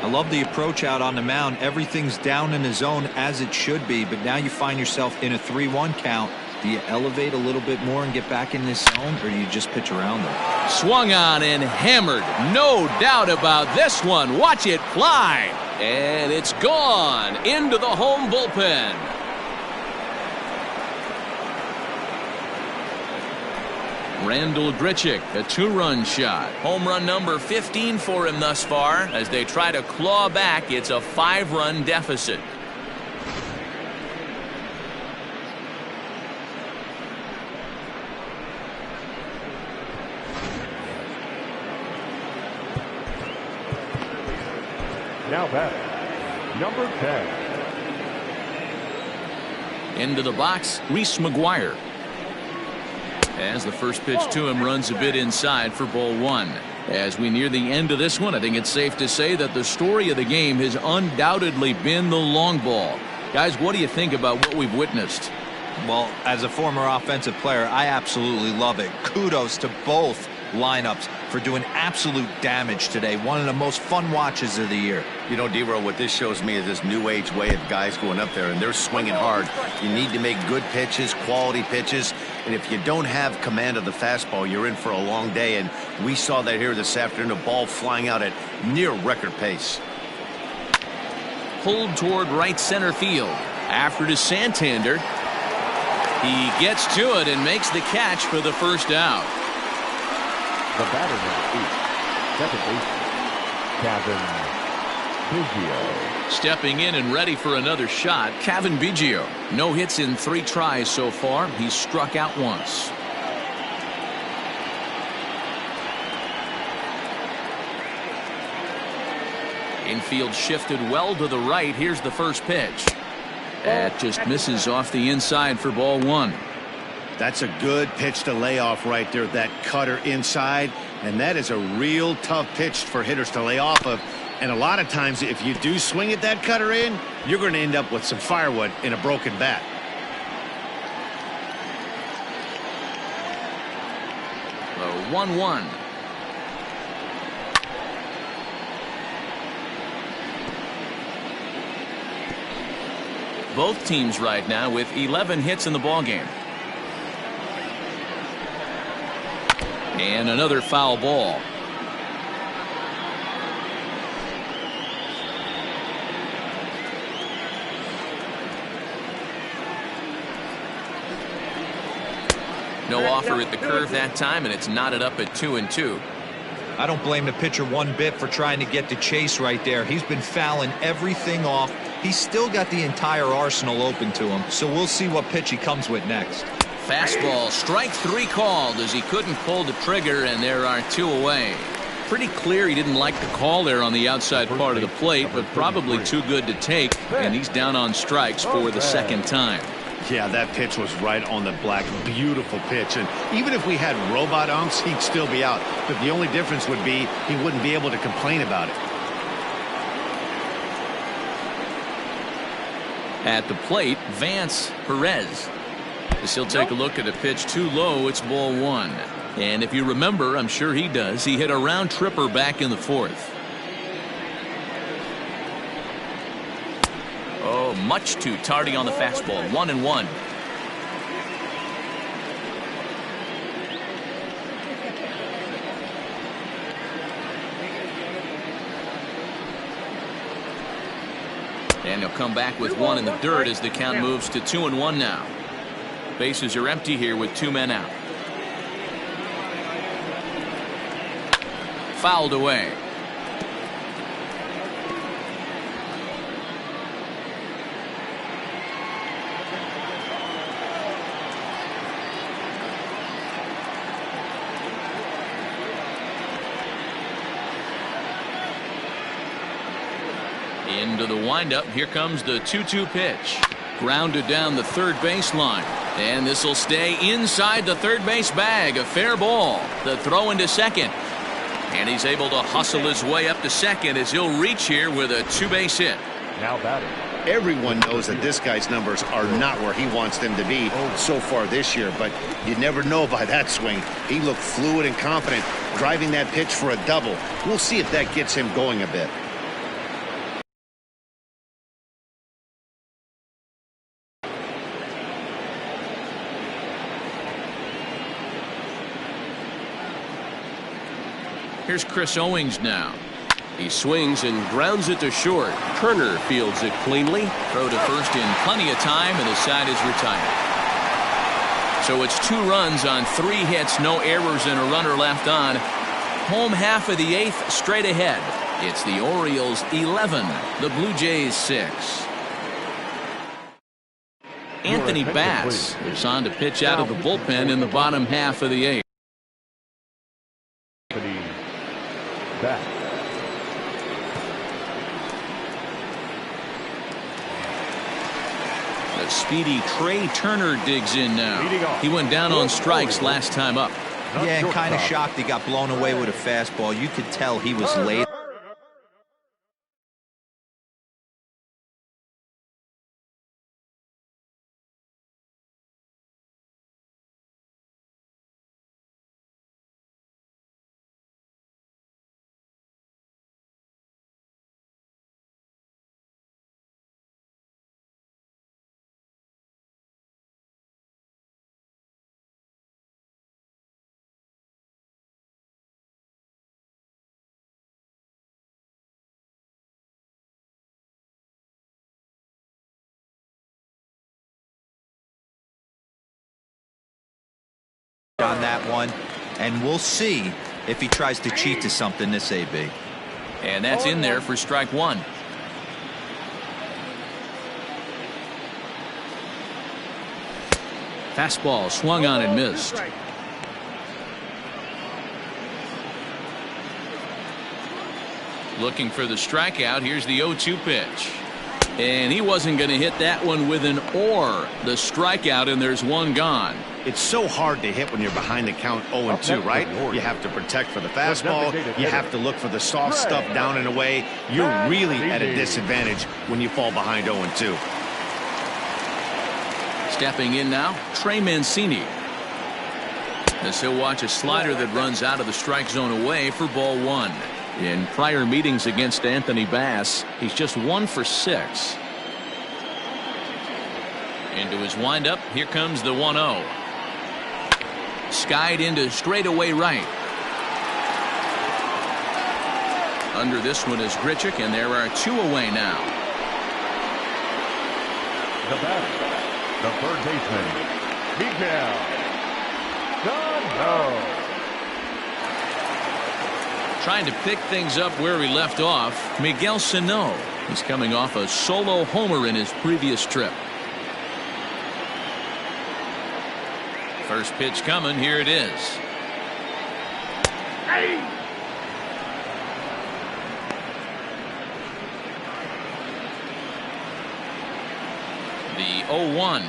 C: I love the approach out on the mound. Everything's down in the zone as it should be, but now you find yourself in a 3-1 count. Do you elevate a little bit more and get back in this zone, or do you just pitch around them?
A: Swung on and hammered. No doubt about this one. Watch it fly. And it's gone into the home bullpen. Rendell Grichuk, a 2-run shot. Home run number 15 for him thus far. As they try to claw back, it's a 5-run deficit.
G: Now back, number 10.
A: Into the box, Reese McGuire. As the first pitch to him runs a bit inside for ball 1. As we near the end of this one, I think it's safe to say that the story of the game has undoubtedly been the long ball. Guys, what do you think about what we've witnessed?
C: Well, as a former offensive player, I absolutely love it. Kudos to both lineups. for doing absolute damage today. One of the most fun watches of the year.
B: You know, D-Row, what this shows me is this new age way of guys going up there, and they're swinging hard. You need to make good pitches, quality pitches, and if you don't have command of the fastball, you're in for a long day, and we saw that here this afternoon, a ball flying out at near record pace.
A: Pulled toward right center field. After to Santander. He gets to it and makes the catch for the first out.
G: The batter now, Kevin Biggio.
A: Stepping in and ready for another shot, Kevin Biggio. No hits in 3 tries so far. He's struck out once. Infield shifted well to the right. Here's the first pitch. That just misses off the inside for ball 1.
B: That's a good pitch to lay off right there, that cutter inside, and that is a real tough pitch for hitters to lay off of. And a lot of times if you do swing at that cutter in, you're going to end up with some firewood in a broken bat.
A: The 1-1. Both teams right now with 11 hits in the ballgame. And another foul ball. No offer at the curve that time, and it's knotted up at 2-2.
C: I don't blame the pitcher one bit for trying to get the chase right there. He's been fouling everything off. He's still got the entire arsenal open to him, so we'll see what pitch he comes with next.
A: Fastball, strike 3 called as he couldn't pull the trigger, and there are 2 away. Pretty clear he didn't like the call there on the outside part of the plate, but probably too good to take, and he's down on strikes for the second time.
B: Yeah, that pitch was right on the black. Beautiful pitch. And even if we had robot umps, he'd still be out. But the only difference would be he wouldn't be able to complain about it.
A: At the plate, Vance Perez. As he'll take a look at a pitch too low, it's ball 1. And if you remember, I'm sure he does, he hit a round tripper back in the 4th. Oh, much too tardy on the fastball. 1-1. And he'll come back with 1 in the dirt as the count moves to 2-1 now. Bases are empty here with 2 men out. Fouled away. Into the windup. Here comes the 2-2 pitch. Grounded down the third baseline. And this will stay inside the third base bag. A fair ball. The throw into second. And he's able to hustle his way up to second as he'll reach here with a 2-base hit.
G: Now batting.
B: Everyone knows that this guy's numbers are not where he wants them to be so far this year, but you never know by that swing. He looked fluid and confident, driving that pitch for a double. We'll see if that gets him going a bit.
A: Here's Chris Owings now. He swings and grounds it to short. Turner fields it cleanly. Throw to first in plenty of time, and the side is retired. So it's 2 runs on 3 hits, no errors, and a runner left on. Home half of the 8th straight ahead. It's the Orioles 11, the Blue Jays 6. Anthony Bass is on to pitch out of the bullpen in the bottom half of the 8th.
G: Back.
A: The speedy Trey Turner digs in now. He went down on strikes last time up.
C: Yeah, and kind of shocked he got blown away with a fastball. You could tell he was late. on that one, and we'll see if he tries to cheat to something this AB.
A: And that's in there for strike one. Fastball swung on and missed. Looking for the strikeout. Here's the 0-2 pitch. And he wasn't going to hit that one with an or. The strikeout, and there's one gone.
B: It's so hard to hit when you're behind the count 0-2, right? You have to protect for the fastball. You have to look for the soft stuff down and away. You're really at a disadvantage when you fall behind 0-2.
A: Stepping in now, Trey Mancini. As he'll watch a slider that runs out of the strike zone away for ball one. In prior meetings against Anthony Bass, he's just 1 for 6. Into his windup, here comes the 1-0. Skied into straightaway right. Under this one is Grichuk, and there are 2 away now.
G: The batter, the third baseman, Miguel Sano.
A: Trying to pick things up where he left off, Miguel Sano. He's coming off a solo homer in his previous trip. First pitch coming. Here it is. The 0-1.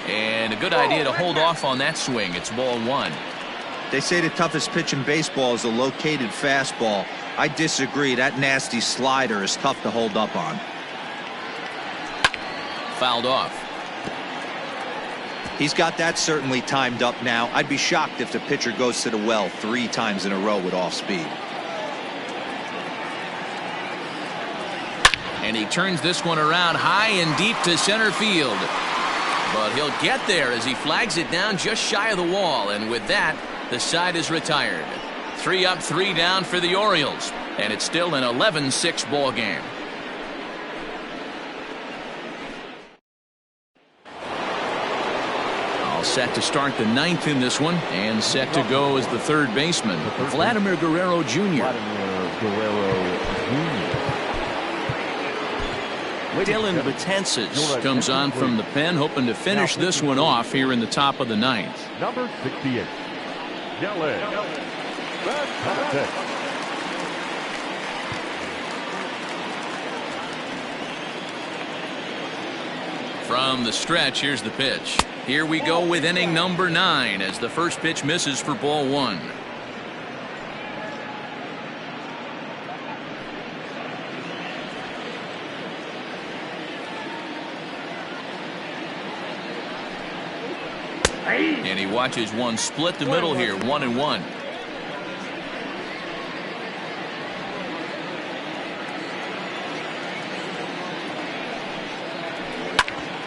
A: And a good idea to hold off on that swing. It's ball one.
C: They say the toughest pitch in baseball is a located fastball. I disagree. That nasty slider is tough to hold up on.
A: Fouled off.
C: He's got that certainly timed up now. I'd be shocked if the pitcher goes to the well 3 times in a row with off speed.
A: And he turns this one around high and deep to center field. But he'll get there as he flags it down just shy of the wall. And with that, the side is retired. 3 up, 3 down for the Orioles. And it's still an 11-6 ball game. All set to start the 9th in this one. And set to go as the third baseman, Vladimir Guerrero Jr. Dylan Betances comes on from the pen, hoping to finish this one off here in the top of the 9th.
G: Number 68. Dylan.
A: From the stretch, here's the pitch. Here we go with inning number 9 as the first pitch misses for ball one. And he watches one split the middle here, 1-1.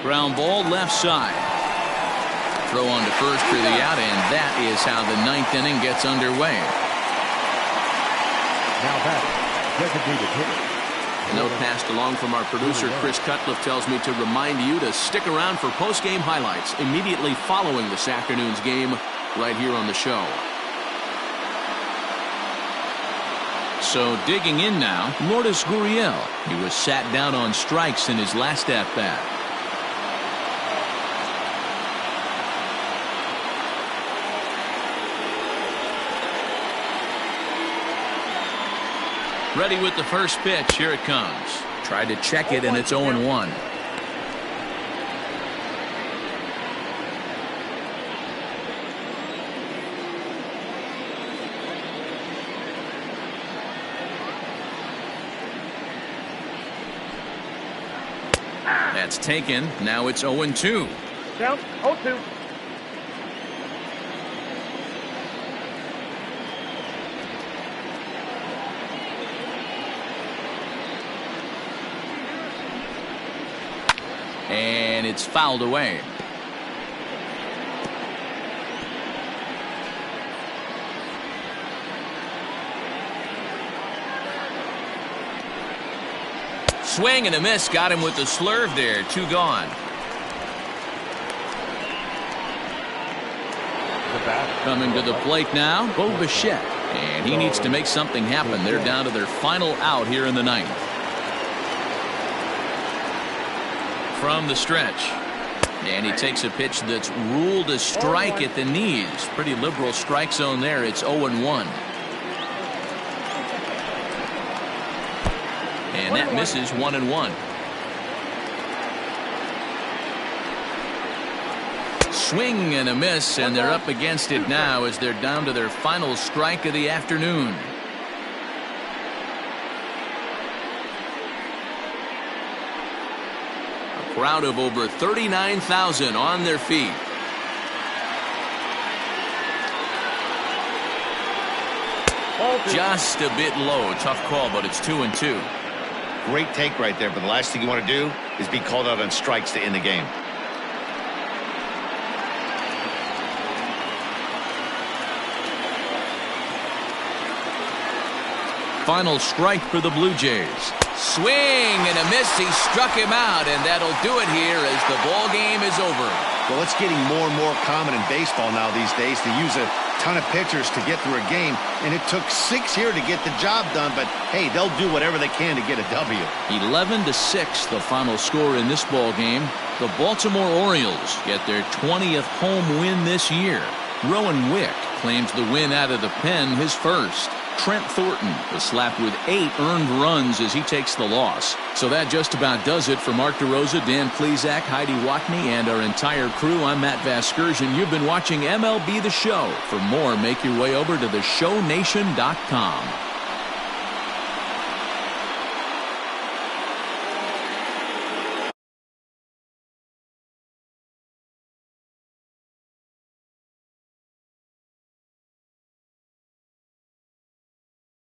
A: Ground ball left side. Throw on to first for the out, and that is how the 9th inning gets underway.
G: Now back, designated hitter.
A: A note passed along from our producer Chris Cutcliffe tells me to remind you to stick around for post-game highlights immediately following this afternoon's game right here on the show. So digging in now, Lourdes Gurriel. He was sat down on strikes in his last at-bat. Ready with the first pitch. Here it comes. Tried to check it, and it's 0-1. That's taken. Now it's 0-2.
D: Count 0-2.
A: And it's fouled away. Swing and a miss. Got him with the slurve there. 2 gone.
G: the batter.
A: Coming to the plate now, Bo Bichette. And he needs to make something happen. They're down to their final out here in the ninth. From the stretch. And he takes a pitch that's ruled a strike at the knees. Pretty liberal strike zone there. It's 0-1. And that misses 1-1. Swing and a miss, and they're up against it now as they're down to their final strike of the afternoon. A crowd of over 39,000 on their feet. Just a bit low. Tough call, but it's 2-2.
B: Great take right there, but the last thing you want to do is be called out on strikes to end the game.
A: Final strike for the Blue Jays. Swing and a miss. He struck him out, and that'll do it here as the ball game is over.
B: Well, it's getting more and more common in baseball now these days to use a ton of pitchers to get through a game, and it took 6 here to get the job done, but hey, they'll do whatever they can to get a W.
A: 11-6 the final score in this ball game. The Baltimore Orioles get their 20th home win this year. Rowan Wick claims the win out of the pen, his first. Trent Thornton was slapped with 8 earned runs as he takes the loss. So that just about does it for Mark DeRosa, Dan Plesac, Heidi Watney, and our entire crew. I'm Matt Vasgersian. You've been watching MLB The Show. For more, make your way over to theshownation.com.